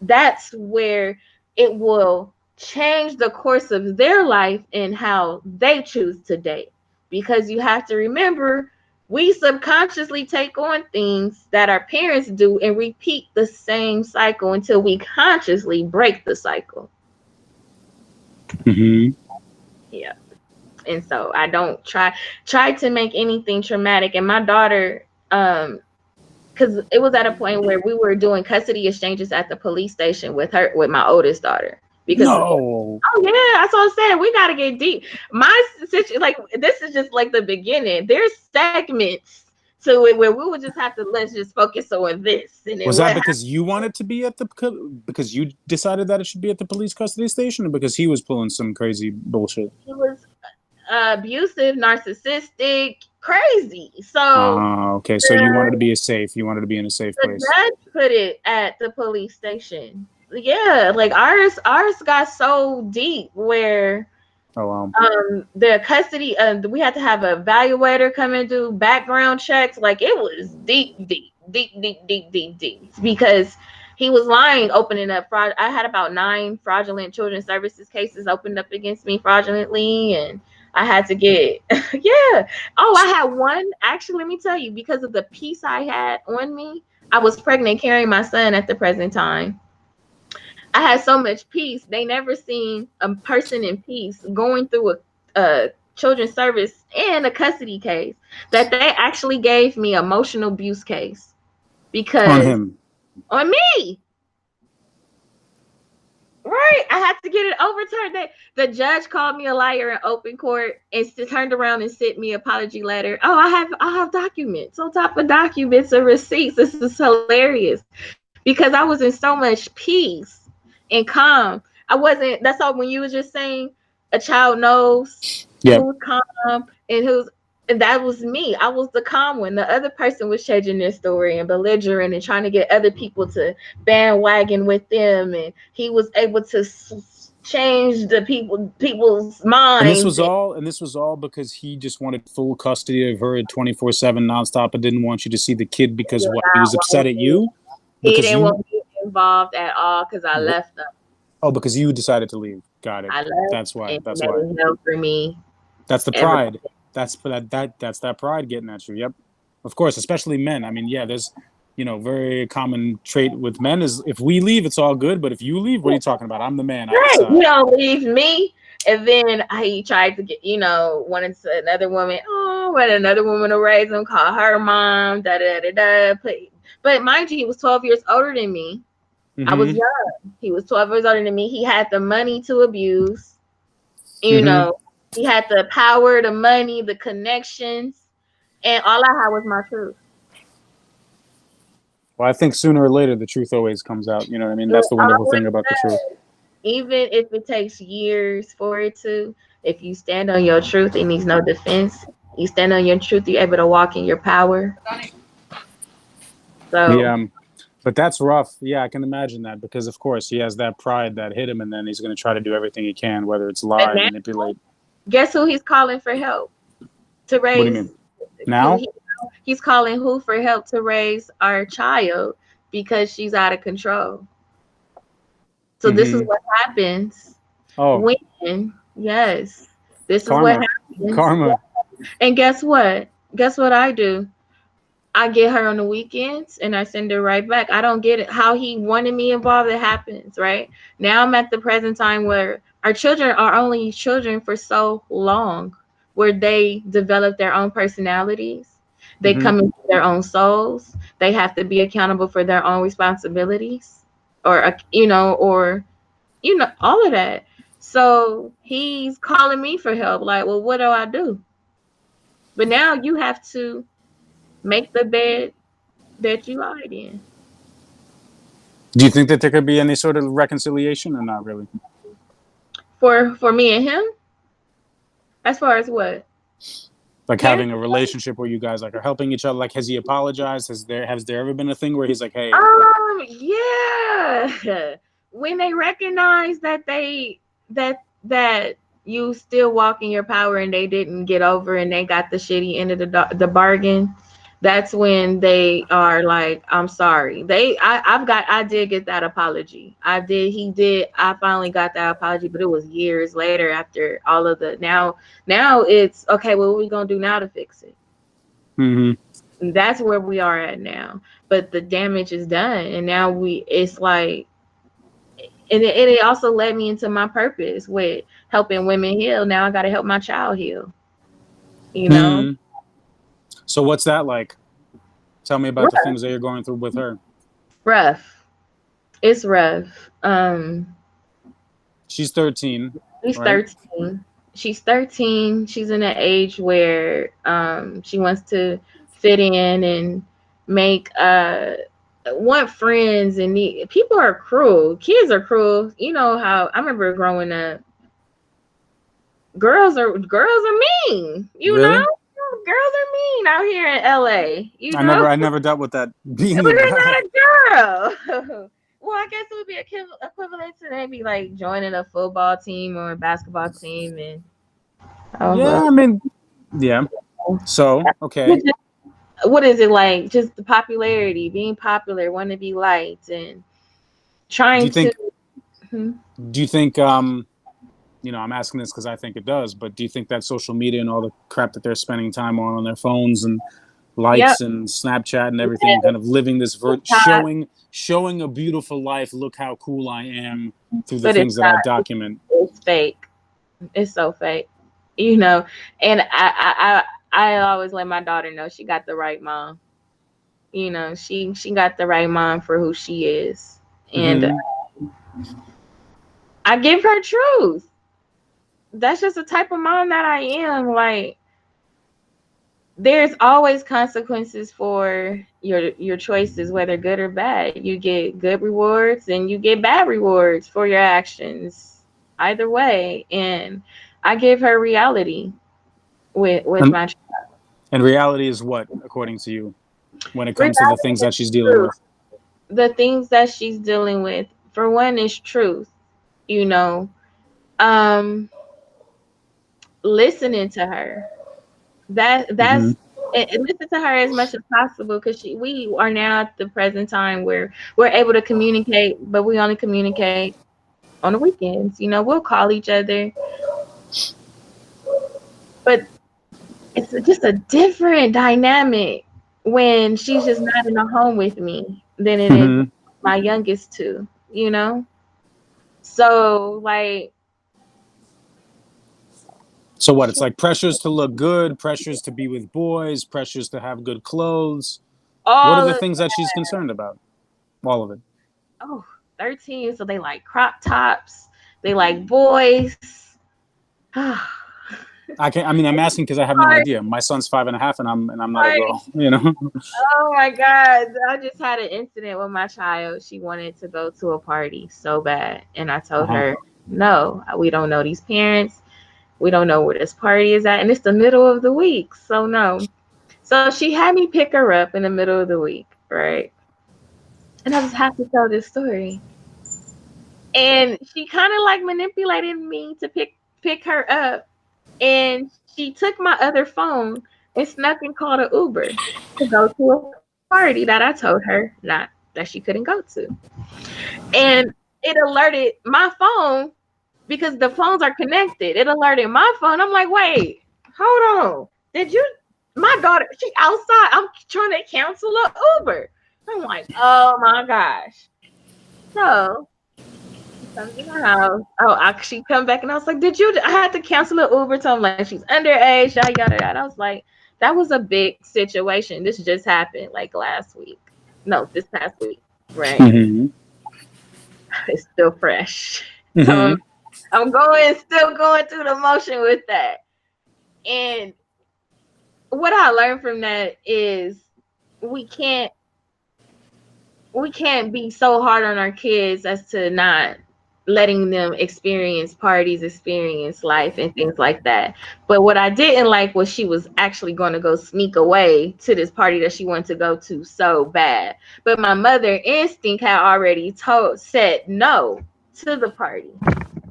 That's where it will change the course of their life and how they choose to date. Because you have to remember, we subconsciously take on things that our parents do and repeat the same cycle until we consciously break the cycle. Mm-hmm. Yeah. And so I don't try to make anything traumatic. And my daughter, because it was at a point where we were doing custody exchanges at the police station with my oldest daughter. Because No. oh yeah, that's what I said. We gotta get deep. My situation, like, this is just like the beginning. There's segments to it where we would just have to let's just focus on this. And then Was that because you wanted to be at because you decided that it should be at the police custody station, or because he was pulling some crazy bullshit? he was abusive, narcissistic, crazy. So Okay. So you wanted to be You wanted to be in a safe the place. judge put it at the police station. Yeah, like ours got so deep where Oh wow. the custody we had to have an evaluator come and do background checks. Like, it was deep because he was lying, opening up fraud. I had about 9 fraudulent children's services cases opened up against me fraudulently, and I had to get yeah. Oh, I had one, actually, let me tell you, because of the peace I had on me. I was pregnant carrying my son at the present time. I had so much peace. They never seen a person in peace going through a children's service and a custody case that they actually gave me emotional abuse case because On him. on me. Right, I had to get it overturned. The judge called me a liar in open court and turned around and sent me an apology letter. Oh, I have documents on top of documents and receipts. This is hilarious because I was in so much peace and calm. I wasn't. That's all. When you were just saying a child knows who's calm and that was me. I was the calm one. The other person was changing their story and belligerent and trying to get other people to bandwagon with them. And he was able to change the people's minds. And this was all because he just wanted full custody of her at 24/7 nonstop and didn't want you to see the kid because what? He was upset at you? He didn't want me involved at all because I left them. Oh, because you decided to leave. Got it. I left. That's why. That's why. Held for me. That's the pride. That's that pride getting at you. Yep. Of course, especially men. I mean, yeah, there's, very common trait with men is if we leave, it's all good. But if you leave, what are you talking about? I'm the man. Right. You don't leave me. And then he tried to get, wanted another woman. Oh, what another woman to raise him, call her mom, But mind you, he was 12 years older than me. Mm-hmm. I was young. He was 12 years older than me. He had the money to abuse. He had the power, the money, the connections. And all I had was my truth. Well, I think sooner or later, the truth always comes out. You know what I mean? That's the wonderful thing about the truth. Even if it takes years for it to, if you stand on your truth, it needs no defense. You stand on your truth, you're able to walk in your power. So yeah, but that's rough. Yeah, I can imagine that because, of course, he has that pride that hit him, and then he's going to try to do everything he can, whether it's lie, manipulate. Guess who he's calling for help to raise? What do you mean? Now? He's calling who for help to raise our child because she's out of control. So this is what happens. Oh. When, yes. This is Karma. what happens. Karma. And guess what? Guess what I do? I get her on the weekends and I send her right back. I don't get it. How he wanted me involved, it happens, right? Now I'm at the present time where our children are only children for so long, where they develop their own personalities. They come into their own souls. They have to be accountable for their own responsibilities or all of that. So he's calling me for help. Like, well, what do I do? But now you have to make the bed that you lied in. Do you think that there could be any sort of reconciliation or not really? For me and him? As far as what? Like having a relationship where you guys are helping each other. Like, has he apologized? Has there ever been a thing where he's like, hey? Yeah. when they recognize that you still walk in your power and they didn't get over and they got the shitty end of the bargain, that's when they are like, I'm sorry. I did get that apology. I finally got that apology, but it was years later after all of the now it's okay, well, what are we gonna do now to fix it? Mm-hmm. That's where we are at now. But the damage is done, and now it's like, and it also led me into my purpose with helping women heal. Now I got to help my child heal. You know, Mm-hmm. So what's that like? Tell me about the rough, things that you're going through with her. rough. It's rough. She's 13, She's right? 13. She's 13. She's in an age where she wants to fit in and make want friends, and people are cruel. Kids are cruel. You know how I remember growing up. Girls are mean. You know, Really? girls are mean out here in LA. You I know, never dealt with that being but a they're guy. not a girl. Well, I guess it would be equivalent to maybe like joining a football team or a basketball team, and Yeah, I well, mean, yeah. So, okay. what is it like? Just the popularity, being popular, wanting to be liked, and Do trying you to. think do you think you know, I'm asking this because I think it does, but do you think that social media and all the crap that they're spending time on their phones and Yep. likes and Snapchat and everything, kind of living this showing a beautiful life, look how cool I am through the But it's things that I not. document. It's fake. It's so fake. You know, and I always let my daughter know she got the right mom. You know, she got the right mom for who she is, and Mm-hmm. I give her truth. That's just the type of mom that I am. Like, there's always consequences for your choices, whether good or bad. You get good rewards and you get bad rewards for your actions. Either way, and I give her reality with And my and reality is what, according to you, when it comes to the reality things is that she's dealing truth. with. The things that she's dealing with, for one, is truth. You know, um, listening to her. Mm-hmm. That's and listen to her as much as possible, because we are now at the present time where we're able to communicate, but we only communicate on the weekends. You know, we'll call each other, but it's just a different dynamic when she's just not in the home with me than it is Mm-hmm. my youngest two. You know, so like So what? It's like pressures to look good, pressures to be with boys, pressures to have good clothes. What are all the of things that she's concerned about? All of it. oh 13, so they like crop tops, they like boys. I can. I mean, I'm asking because I have no idea. My son's 5.5, and I'm not a girl. You know. Oh my God. I just had an incident with my child. She wanted to go to a party so bad. And I told Uh-huh. her, no, we don't know these parents. We don't know where this party is at. And it's the middle of the week. So, no. So she had me pick her up in the middle of the week, right? And I just have to tell this story. And she kind of like manipulated me to pick her up. And she took my other phone and snuck and called an Uber to go to a party that I told her not that she couldn't go to. And it alerted my phone because the phones are connected. It alerted my phone. I'm like, wait, hold on. Did you? My daughter, she outside. I'm trying to cancel an Uber. I'm like, oh my gosh. So she comes in the house. She come back and I was like, did you? I had to cancel an Uber. So I'm like, she's underage, yada yada yada. I was like, that was a big situation. This just happened like last week. No, this past week, right? Mm-hmm. It's still fresh. So Mm-hmm. I'm still going through the motion with that. And what I learned from that is we can't we can't be so hard on our kids as to not letting them experience parties, experience life, and things like that. But what I didn't like was she was actually going to go sneak away to this party that she wanted to go to so bad. But my mother instinct had already said no to the party,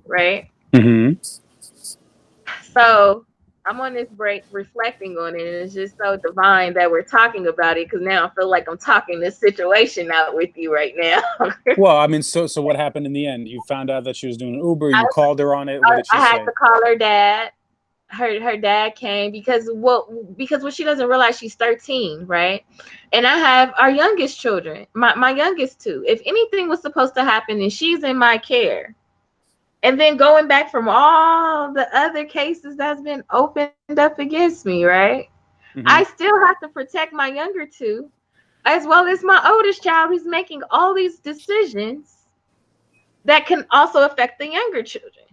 right? Mm-hmm. So I'm on this break reflecting on it, and it's just so divine that we're talking about it, because now I feel like I'm talking this situation out with you right now. Well, I mean, so what happened in the end? You found out that she was doing Uber. You called her on it. What did she I had say? to call her dad. Her dad came because what she doesn't realize, she's 13, right? And I have our youngest children, my youngest two. If anything was supposed to happen, and she's in my care, and then going back from all the other cases that's been opened up against me, right? Mm-hmm. I still have to protect my younger two, as well as my oldest child, who's making all these decisions that can also affect the younger children.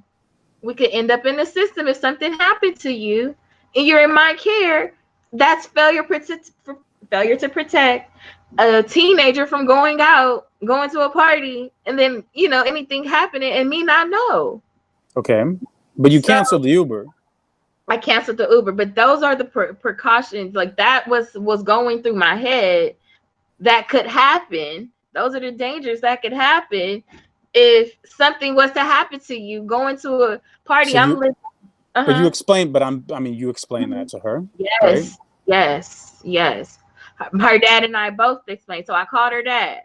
We could end up in the system if something happened to you and you're in my care. That's failure to protect a teenager from going to a party, and then anything happening and me not know. Okay, but you So canceled the Uber. I canceled the Uber, but those are the precautions. Like, that was going through my head that could happen. Those are the dangers that could happen if something was to happen to you going to a party. So I'm living. But you explained, you explained that to her, right? Yes. Her dad and I both explained. So I called her dad.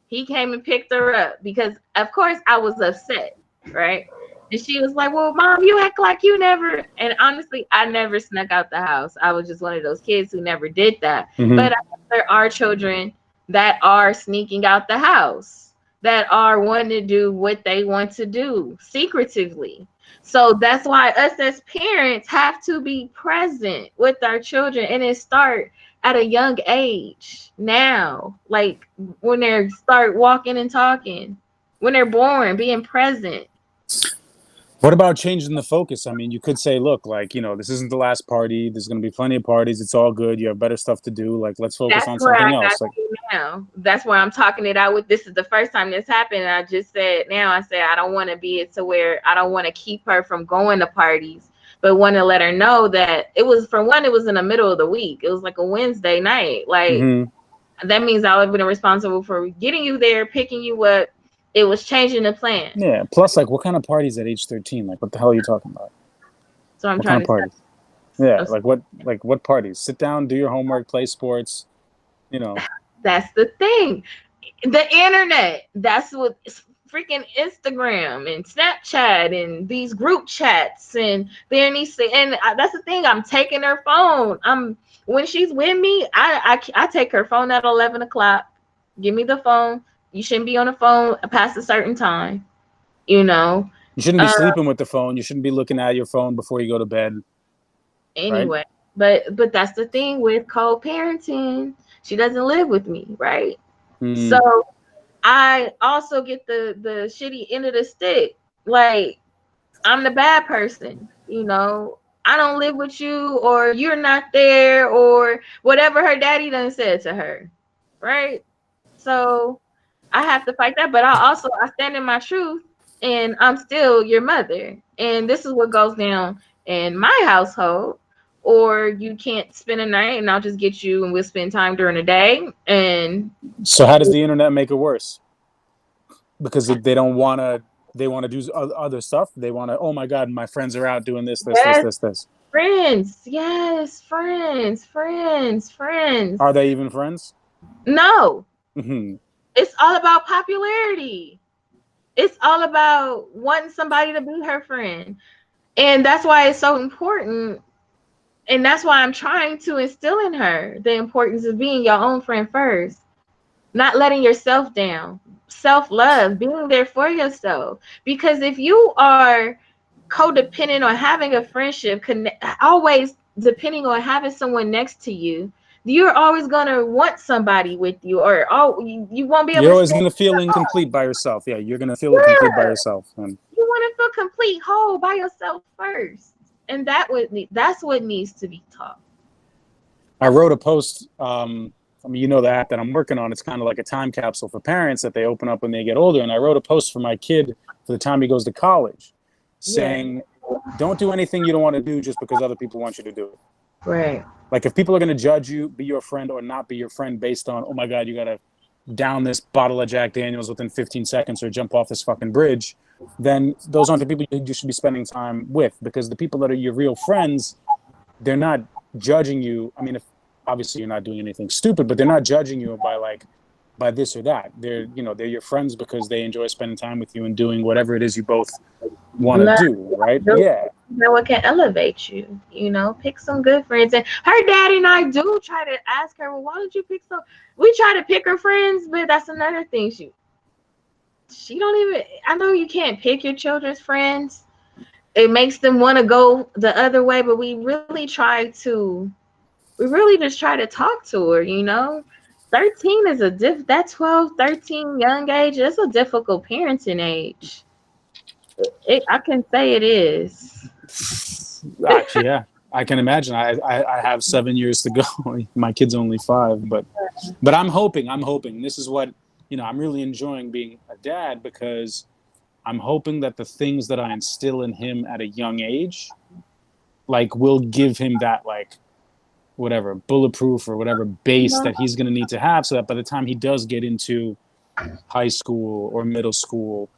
He came and picked her up because, of course, I was upset, right? And she was like, "Well, Mom, you act like you never." And honestly, I never snuck out the house. I was just one of those kids who never did that. Mm-hmm. But there are children that are sneaking out the house, that are wanting to do what they want to do secretively. So that's why us as parents have to be present with our children, and it start at a young age now, like when they start walking and talking, when they're born, being present. What about changing the focus? I mean, you could say, look, this isn't the last party. There's going to be plenty of parties. It's all good. You have better stuff to do. Like, let's focus on something else. Now. That's where I'm talking it out with. This is the first time this happened. And I just said, I don't want to be it to where I don't want to keep her from going to parties, but want to let her know that it was in the middle of the week. It was like a Wednesday night. Like, that means I would have been responsible for getting you there, picking you up. It was changing the plan. Yeah. Plus, what kind of parties at age 13? Like, what the hell are you talking about? So I'm what trying kind of parties? Yeah. What parties? Sit down, do your homework, play sports. That's the thing. The internet. That's what freaking Instagram and Snapchat and these group chats, and there needs to. And that's the thing. I'm taking her phone. When she's with me, I take her phone at 11 o'clock. Give me the phone. You shouldn't be on the phone past a certain time. You shouldn't be sleeping with the phone. You shouldn't be looking at your phone before you go to bed. Anyway, right? but that's the thing with co-parenting. She doesn't live with me, right? So I also get the shitty end of the stick. Like, I'm the bad person, I don't live with you, or you're not there, or whatever her daddy done said to her, right? So I have to fight that, but I stand in my truth, and I'm still your mother, and this is what goes down in my household. Or you can't spend a night, and I'll just get you, and we'll spend time during the day. And so, how does the internet make it worse? Because they don't want to. They want to do other stuff. They want to. Oh my God, my friends are out doing this. Friends, yes, friends. Are they even friends? No. Mm-hmm. It's all about popularity. It's all about wanting somebody to be her friend, and that's why it's so important. And that's why I'm trying to instill in her the importance of being your own friend first, not letting yourself down, self-love, being there for yourself. Because if you are codependent on having a friendship, always depending on having someone next to you, you're always going to want somebody with you, or you won't be able You're always going to feel incomplete by yourself. Yeah, you're going to feel incomplete by yourself. You want to feel complete, whole by yourself first. And that's what needs to be taught. I wrote a post. The app that I'm working on. It's kind of like a time capsule for parents that they open up when they get older. And I wrote a post for my kid for the time he goes to college, saying, don't do anything you don't want to do just because other people want you to do it. Right. Like, if people are going to judge you, be your friend or not be your friend based on, oh my God, you got to down this bottle of Jack Daniels within 15 seconds or jump off this fucking bridge, then those aren't the people you should be spending time with, because the people that are your real friends, they're not judging you. I mean, if obviously you're not doing anything stupid, but they're not judging you by this or that. They're your friends because they enjoy spending time with you and doing whatever it is you both want to do, right? Yeah. You know what can elevate you, pick some good friends. And her dad and I do try to ask her, well, why don't you pick some? We try to pick her friends, but that's another thing. She don't even, I know you can't pick your children's friends. It makes them want to go the other way, but we really just try to talk to her, 13 is that 12, 13 young age, it's a difficult parenting age. I can say it is. Actually, yeah, I can imagine. I have 7 years to go. My kid's only 5, but I'm hoping. This is what, I'm really enjoying being a dad, because I'm hoping that the things that I instill in him at a young age, like, will give him that, like, whatever, bulletproof or whatever base that he's going to need to have, so that by the time he does get into high school or middle school,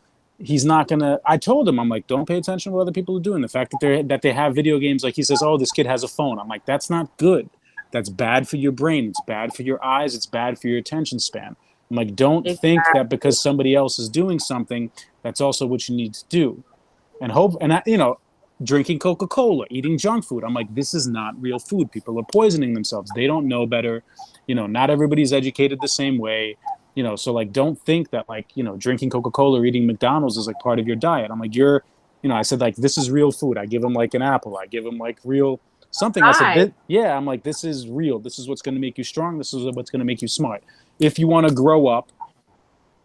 he's not going to, I told him, I'm like, don't pay attention to what other people are doing. The fact that they have video games, like he says, oh, this kid has a phone. I'm like, that's not good. That's bad for your brain. It's bad for your eyes. It's bad for your attention span. I'm like, don't think that because somebody else is doing something, that's also what you need to do. And drinking Coca-Cola, eating junk food. I'm like, this is not real food. People are poisoning themselves. They don't know better. Not everybody's educated the same way. So, like, don't think that, like, drinking Coca-Cola or eating McDonald's is, like, part of your diet. I'm like, I said, like, this is real food. I give them, like, an apple. I give them, like, real something. I said, yeah, I'm like, this is real. This is what's going to make you strong. This is what's going to make you smart. If you want to grow up,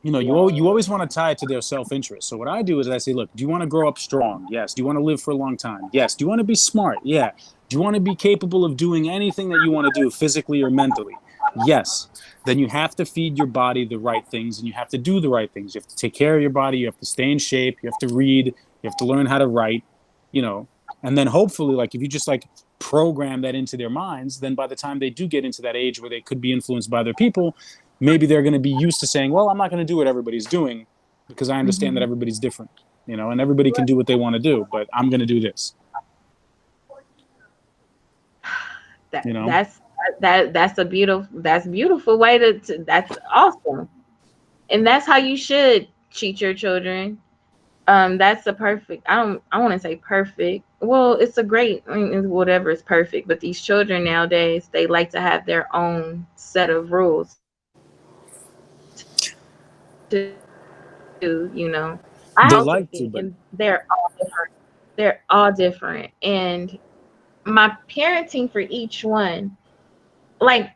you always want to tie it to their self-interest. So what I do is I say, look, do you want to grow up strong? Yes. Do you want to live for a long time? Yes. Do you want to be smart? Yeah. Do you want to be capable of doing anything that you want to do physically or mentally? Yes. Then you have to feed your body the right things, and you have to do the right things. You have to take care of your body. You have to stay in shape. You have to read. You have to learn how to write, and then hopefully, like, if you just, like, program that into their minds, then by the time they do get into that age where they could be influenced by other people, maybe they're going to be used to saying, well, I'm not going to do what everybody's doing, because I understand that everybody's different, and everybody can do what they want to do, but I'm going to do this. That's beautiful way to that's awesome. And that's how you should treat your children. That's a perfect, I want to say perfect. Well, it's a great, whatever is perfect, but these children nowadays, they like to have their own set of rules. They like to, but they're all different. They're all different. And my parenting for each one, like,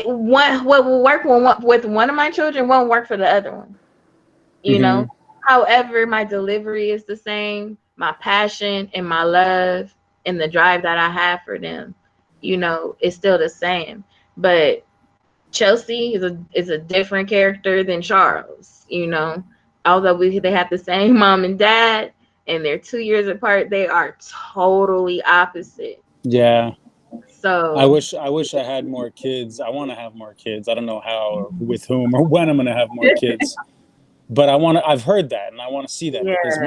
what will work with one of my children won't work for the other one. However, my delivery is the same. My passion and my love and the drive that I have for them, is still the same. But Chelsea is a different character than Charles. Although they have the same mom and dad and they're 2 years apart, they are totally opposite. Yeah. So I wish I had more kids. I want to have more kids. I don't know how or with whom or when I'm going to have more kids. But I've heard that, and I want to see that, because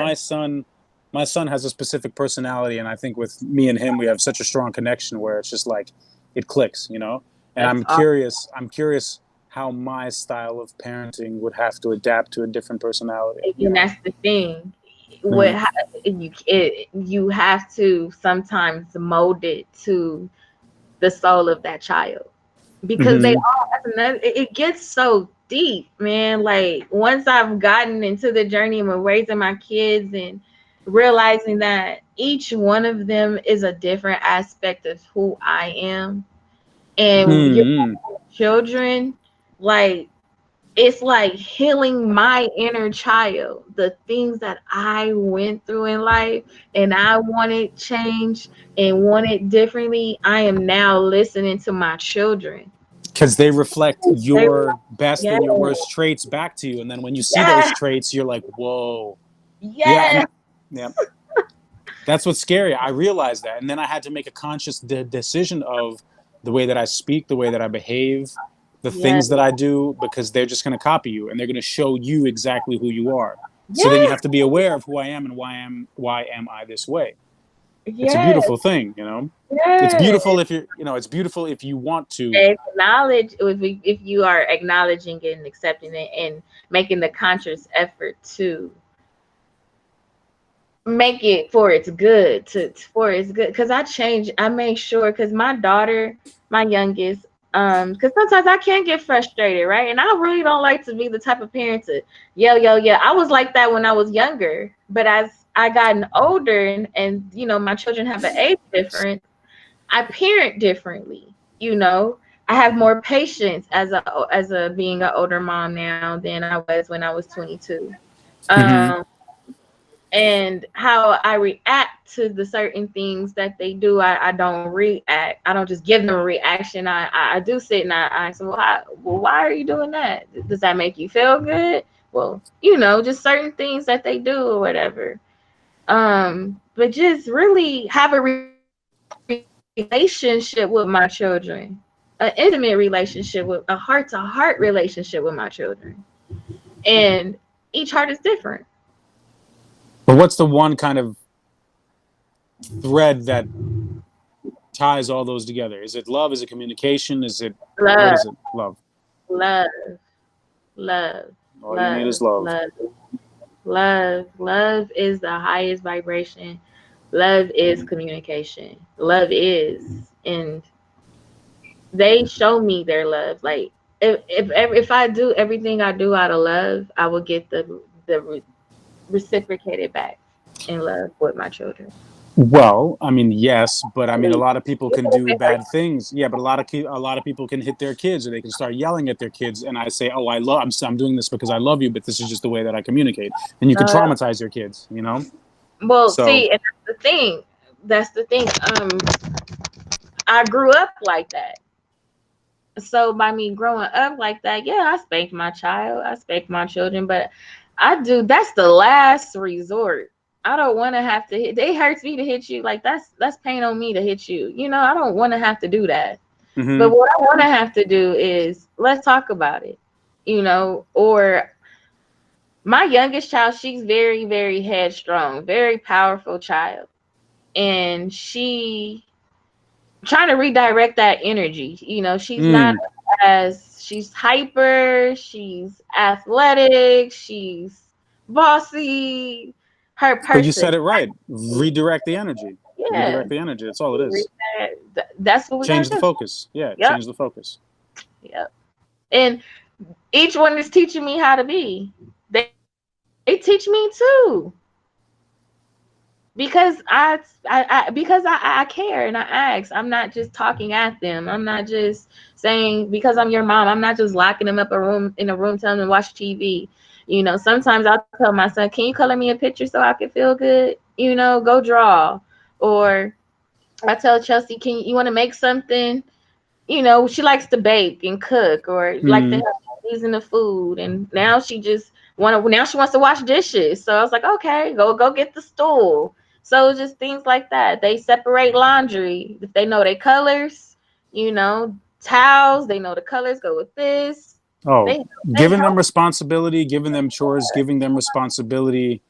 my son has a specific personality, and I think with me and him, we have such a strong connection where it's just like, it clicks, And I'm curious how my style of parenting would have to adapt to a different personality. And that's the thing. You have to sometimes mold it to the soul of that child, because it gets so deep, man. Like, once I've gotten into the journey of raising my kids and realizing that each one of them is a different aspect of who I am, and your children, like, it's like healing my inner child, the things that I went through in life and I wanted change and wanted differently. I am now listening to my children. Because they reflect They, your best yes, and your worst traits back to you. And then when you see those yes, traits, you're like, whoa. Yeah. yes, And yeah, that's what's scary. I realized that. And then I had to make a conscious decision of the way that I speak, the way that I behave, the yes, things that I do, because they're just going to copy you and they're going to show you exactly who you are. So then you yes, have to be aware of who I am and why am I this way. It's a yes, beautiful thing, you know. It's yes. beautiful if you're, you know, it's beautiful if you want to. Acknowledge if you are acknowledging it and accepting it and making the conscious effort to make it for its good, for its good. Because I made sure, because my daughter, my youngest, because sometimes I can get frustrated, right? And I really don't like to be the type of parent to yell. I was like that when I was younger, but as I gotten older, and you know, my children have an age difference, I parent differently. You know, I have more patience as a being an older mom now than I was when I was 22. Mm-hmm. Um, and how I react to the certain things that they do, I don't react. I don't just give them a reaction. I do sit and I ask them, well, why are you doing that? Does that make you feel good? Well, you know, just certain things that they do or whatever. But just really have a relationship with my children, an intimate relationship, with a heart-to-heart relationship with my children. And each heart is different. But what's the one kind of thread that ties all those together? Is it love? Is it communication? Is it, what Love, is it? Love. love, love, All you need is love, love. love, love. Love is the highest vibration. Love is communication. Love is, and they show me their love. Like if I do everything I do out of love, I will get the reciprocated back in love with my children. Well, I mean, yes, but I mean, a lot of people can do If bad things. Yeah, but a lot of people can hit their kids, or they can start yelling at their kids. And I say, "Oh, I'm doing this because I love you, but this is just the way that I communicate." And you could Uh, traumatize your kids, you know. well, So, see, and that's the thing. That's the thing. I grew up like that. So by me growing up like that, yeah, I spanked my child, I spanked my children, but that's the last resort. I don't want to have to hit. It hurts me to hit you. Like that's pain on me to hit you. You know, I don't want to have to do that. But mm-hmm. what I want to have to do is let's talk about it. You know, or my youngest child, she's very, very headstrong, very powerful child. And she trying to redirect that energy. You know, she's not Mm. she's hyper, she's athletic, she's bossy, her But you person. said it right. Redirect the energy. Yeah. Redirect the energy. That's all it is. That's what we Change gotta the do. focus. Yeah, Yep. change the focus. Yep. And each one is teaching me how to be. They teach me too. Because I care and I ask. I'm not just talking at them. I'm not just saying because I'm your mom. I'm not just locking them up in a room telling them to watch TV. You know, sometimes I'll tell my son, "Can you color me a picture so I can feel good? You know, go draw." Or I tell Chelsea, "Can you want to make something?" You know, she likes to bake and cook, or like to Mm. help season the food. And now she wants to wash dishes. So I was like, okay, go get the stool. So just things like that. They separate laundry. If they know their colors, you know, towels, they know the colors go with this. Oh, They giving them help. responsibility, giving them chores, giving them responsibility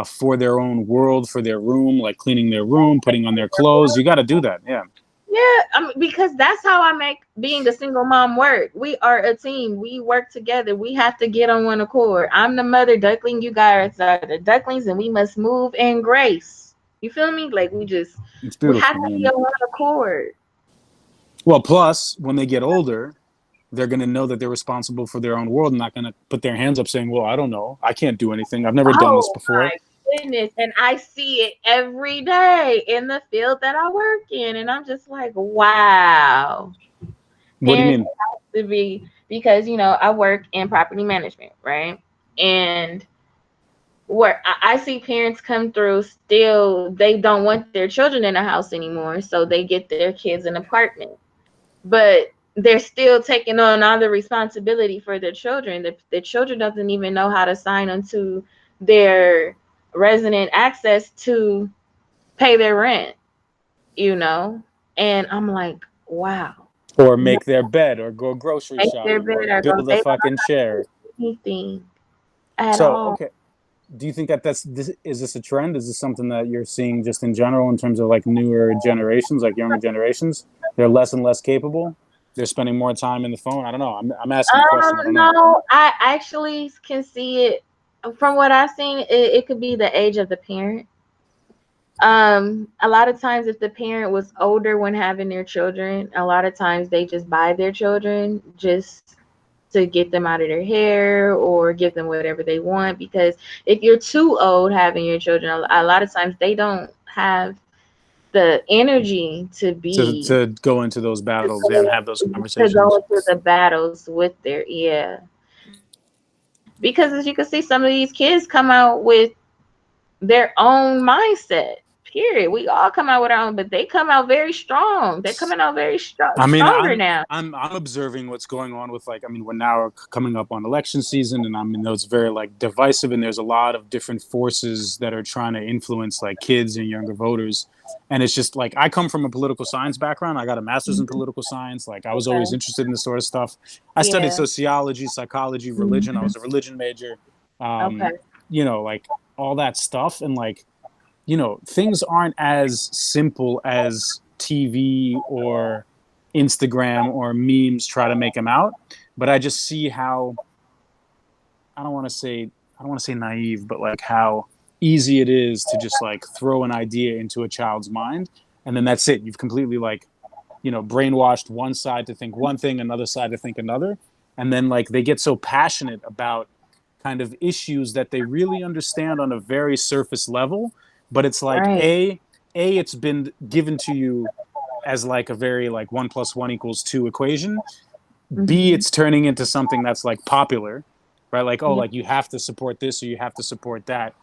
for their own world, for their room, like cleaning their room, putting on their clothes. You got to do that. Yeah. Yeah, I mean, because that's how I make being a single mom work. We are a team. We work together. We have to get on one accord. I'm the mother duckling. You guys are the ducklings, and we must move in grace. You feel me? Like It's we have beautiful, to be man. on one accord. Well, plus, when they get older, they're going to know that they're responsible for their own world and not going to put their hands up saying, well, I don't know. I can't do anything. I've never done this Oh before. my goodness. And I see it every day in the field that I work in. And I'm just like, wow. What do you Parents mean? have to be, because, you know, I work in property management, right? And where I see parents come through, still they don't want their children in a house anymore, so they get their kids an apartment. But they're still taking on all the responsibility for their children. The children doesn't even know how to sign onto their resident access to pay their rent, And I'm like, wow. Or make their bed, or go grocery Make their shopping, or bed or go, build a they don't fucking chair. do anything at So, all. okay. Do you think that is this a trend? Is this something that you're seeing just in general in terms of like newer generations, like younger generations? They're less and less capable. They're spending more time in the phone. I don't know. I'm asking the question. I don't know. No, I actually can see it from what I've seen. It could be the age of the parent. A lot of times if the parent was older when having their children, a lot of times they just buy their children just to get them out of their hair or give them whatever they want, because if you're too old having your children, a lot of times they don't have the energy to To go into those battles and have those to conversations. go into the battles with their because as you can see, some of these kids come out with their own mindset. Period. We all come out with our own, but they come out very strong. They're coming out very I mean, stronger now. I'm observing what's going on with, like, I mean, we're now coming up on election season, and I mean, it's very like divisive, and there's a lot of different forces that are trying to influence like kids and younger voters. And it's just like, I come from a political science background. I got a master's in political science. Like, I was always interested in this sort of stuff. I studied sociology, psychology, religion. I was a religion major. Okay. Like all that stuff, and like, things aren't as simple as TV or Instagram or memes try to make them out. But I just see how, I don't want to say naive, but like how easy it is to just like throw an idea into a child's mind, and then that's it. You've completely like, brainwashed one side to think one thing, another side to think another, and then like they get so passionate about kind of issues that they really understand on a very surface level, but it's like it's been given to you as like a very like 1 + 1 = 2 equation. B, it's turning into something that's like popular, right? Like, oh, like you have to support this or you have to support that.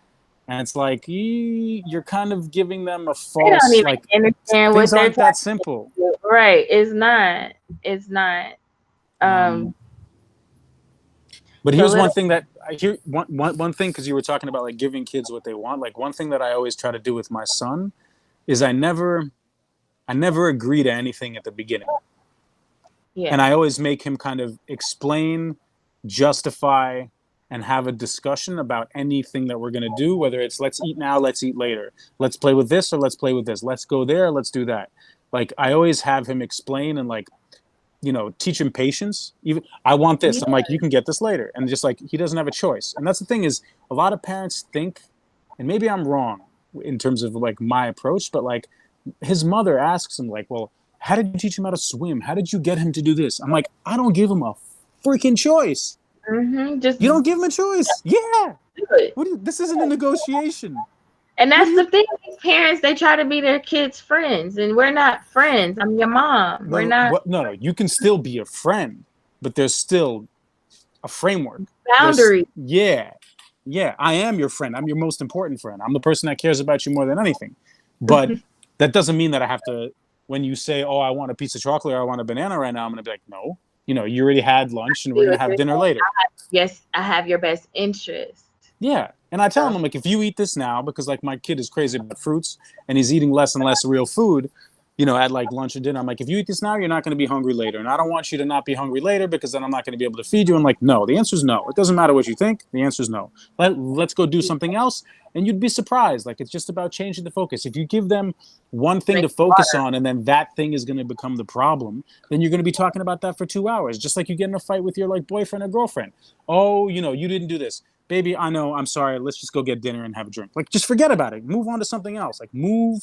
And it's like, you're kind of giving them a They don't false, even like, understand things what they're aren't that simple. Right. It's not. It's not. But here's one thing that I hear, one thing, because you were talking about like giving kids what they want. Like, one thing that I always try to do with my son is I never agree to anything at the beginning. Yeah. And I always make him kind of explain, justify, and have a discussion about anything that we're going to do, whether it's let's eat now, let's eat later, let's play with this, or let's play with this, let's go there, let's do that. Like, I always have him explain and like, teach him patience. Even I want this. I'm like, you can get this later. And just like, he doesn't have a choice. And that's the thing, is a lot of parents think, and maybe I'm wrong in terms of like my approach, but like his mother asks him like, well, how did you teach him how to swim? How did you get him to do this? I'm like, I don't give him a freaking choice. You don't give him a choice. Yeah. This isn't a negotiation. And that's the thing. Parents, they try to be their kids' friends, and we're not friends. I'm your mom. We're not. No. You can still be a friend, but there's still a framework. Boundary. Yeah. I am your friend. I'm your most important friend. I'm the person that cares about you more than anything. But that doesn't mean that I have to. When you say, "Oh, I want a piece of chocolate or I want a banana right now," I'm gonna be like, "No. You already had lunch, and we're gonna have dinner later." Yes, I have your best interest. Yeah. And I tell him, I'm like, if you eat this now, because like my kid is crazy about fruits and he's eating less and less real food, at like lunch or dinner, I'm like, if you eat this now, you're not going to be hungry later. And I don't want you to not be hungry later, because then I'm not going to be able to feed you. I'm like, no, the answer is no. It doesn't matter what you think. The answer is no. Let's go do something else. And you'd be surprised. Like, it's just about changing the focus. If you give them one thing to focus on, and then that thing is going to become the problem, then you're going to be talking about that for 2 hours. Just like you get in a fight with your like boyfriend or girlfriend. Oh, you didn't do this. Baby, I know, I'm sorry, let's just go get dinner and have a drink. Like, just forget about it. Move on to something else. Like, move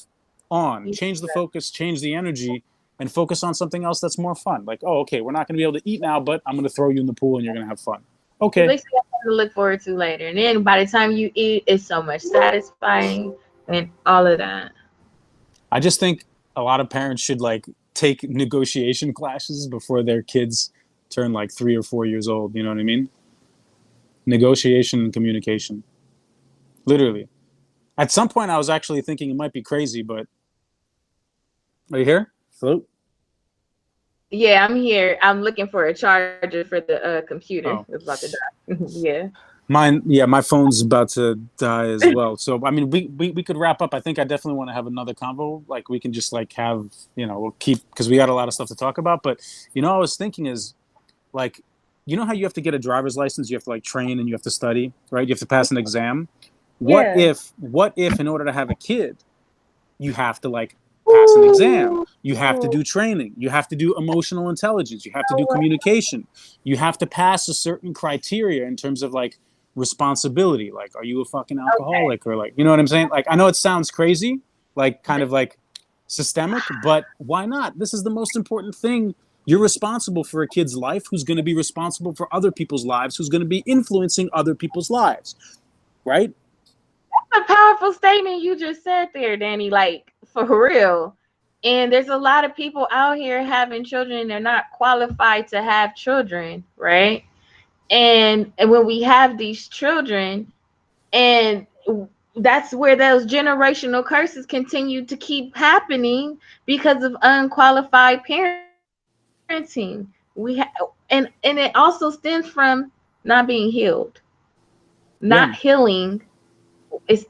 on. Change the focus, change the energy, and focus on something else that's more fun. Like, oh, okay, we're not going to be able to eat now, but I'm going to throw you in the pool and you're going to have fun. Okay. At least you have something to look forward to later. And then by the time you eat, it's so much satisfying and all of that. I just think a lot of parents should, like, take negotiation classes before their kids turn, like, 3 or 4 years old. You know what I mean? Negotiation and communication. Literally. At some point, I was actually thinking it might be crazy, but... Are you here? Hello? Yeah, I'm here. I'm looking for a charger for the computer. Oh, It's about to die. Yeah. my phone's about to die as well. So I mean, we could wrap up. I think I definitely want to have another convo. Like we can just like have, we'll keep, because we got a lot of stuff to talk about. But I was thinking is like, how you have to get a driver's license, you have to like train and you have to study, right? You have to pass an exam. Yeah. What if in order to have a kid, you have to like pass an exam, you have to do training, you have to do emotional intelligence, you have to do communication, you have to pass a certain criteria in terms of like responsibility, like are you a fucking alcoholic, or like, you know what I'm saying? Like I know it sounds crazy, like kind of like systemic, but why not? This is the most important thing. You're responsible for a kid's life who's going to be responsible for other people's lives, who's going to be influencing other people's lives, right? A powerful statement you just said there, Danny. Like for real. And there's a lot of people out here having children and they're not qualified to have children, right? And when we have these children, and that's where those generational curses continue to keep happening because of unqualified parenting. And it also stems from not being healed, not Yeah. healing. It's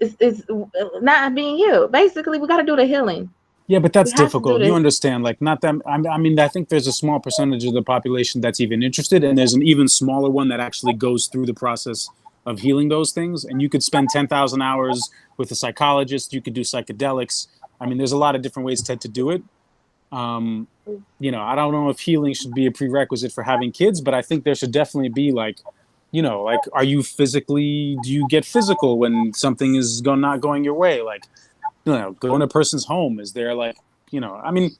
not being healed. Basically, we got to do the healing. Yeah, but We that's have to do difficult. You this. understand, like not that. I mean, I think there's a small percentage of the population that's even interested, and there's an even smaller one that actually goes through the process of healing those things. And you could spend 10,000 hours with a psychologist. You could do psychedelics. I mean, there's a lot of different ways to do it. I don't know if healing should be a prerequisite for having kids, but I think there should definitely be like, like, are you physically? Do you get physical when something is not going your way? Like, go in a person's home. Is there like, I mean,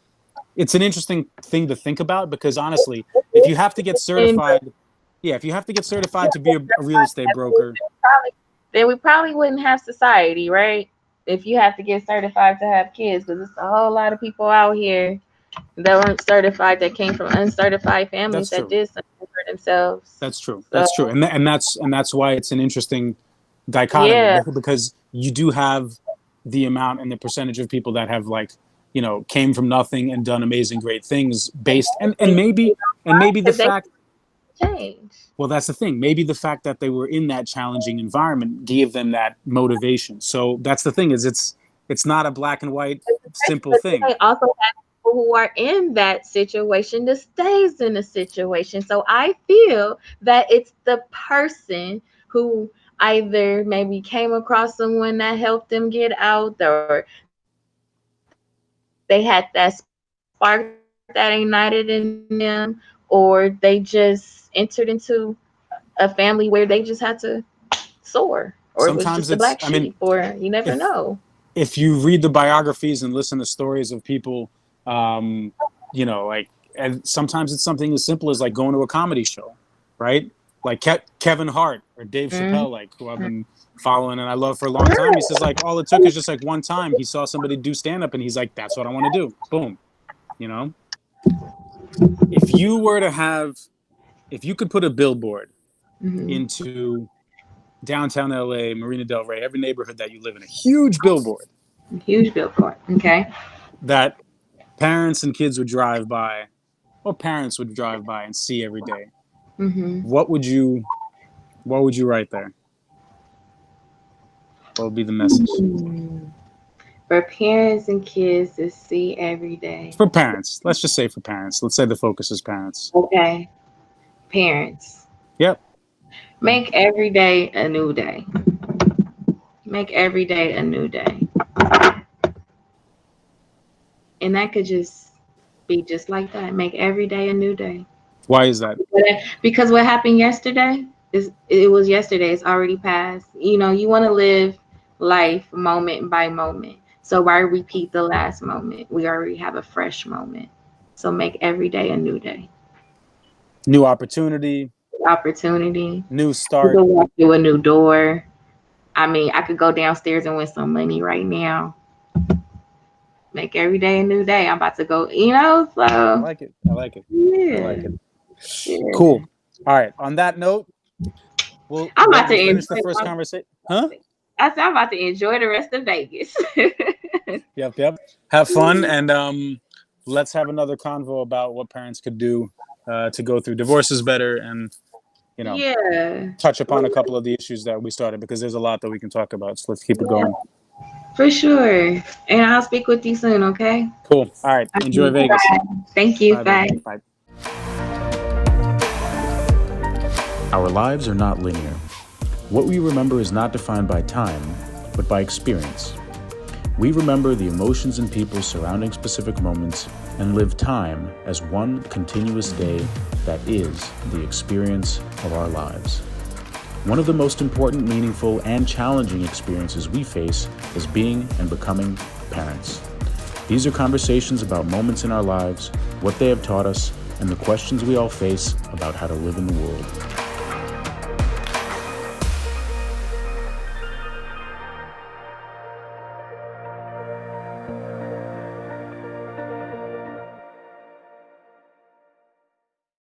it's an interesting thing to think about because honestly, if you have to get certified, if you have to get certified to be a real estate broker, Then we probably wouldn't have society, right? If you have to get certified to have kids, because it's a whole lot of people out here that weren't certified, that came from uncertified families that's that true. did something for themselves. That's true. So That's true. And that's why it's an interesting dichotomy yeah, because you do have the amount and the percentage of people that have like, came from nothing and done amazing, great things based and maybe the because they fact. change. Well, that's the thing. Maybe the fact that they were in that challenging environment gave them that motivation. So that's the thing is it's not a black and white simple But thing. they also have people who are in that situation that stays in the situation. So I feel that it's the person who either maybe came across someone that helped them get out, or they had that spark that ignited in them, or they just entered into a family where they just had to soar, or it was just a black sheep, or you never Sometimes it's I know. mean, if if you read the biographies and listen to stories of people, um, like, and sometimes it's something as simple as like going to a comedy show, right? Like Kevin Hart or Dave Chappelle, like who I've been following and I love for a long time. He says like all it took is just like one time he saw somebody do stand up and he's like, that's what I want to do. Boom. You know, if you were to have, if you could put a billboard into downtown LA, Marina Del Rey, every neighborhood that you live in, a huge billboard Huge billboard. Okay. that parents and kids would drive by, or parents would drive by and see every day. What would you write there? What would be the message? For parents and kids to see every day. For parents. Let's just say for parents. Let's say the focus is parents. Okay. Parents. Yep. Make every day a new day. Make every day a new day. And that could just be just like that. Make every day a new day. Why is that? Because what happened yesterday it was yesterday. It's already passed. You want to live life moment by moment. So why repeat the last moment? We already have a fresh moment. So make every day a new day. New opportunity. New start. You can walk through a new door. I mean, I could go downstairs and win some money right now. Make every day a new day. I'm about to go, so. I like it. Yeah. I like it. Yeah. Cool. All right. On that note, I'm about to finish the first conversation. Huh? I said I'm about to enjoy the rest of Vegas. Yep. Have fun. And let's have another convo about what parents could do to go through divorces better, and touch upon a couple of the issues that we started, because there's a lot that we can talk about. So let's keep it going. For sure. And I'll speak with you soon, okay? Cool. All right. Enjoy Vegas. Bye. Thank you. Bye. Bye. Our lives are not linear. What we remember is not defined by time, but by experience. We remember the emotions and people surrounding specific moments and live time as one continuous day that is the experience of our lives. One of the most important, meaningful, and challenging experiences we face is being and becoming parents. These are conversations about moments in our lives, what they have taught us, and the questions we all face about how to live in the world.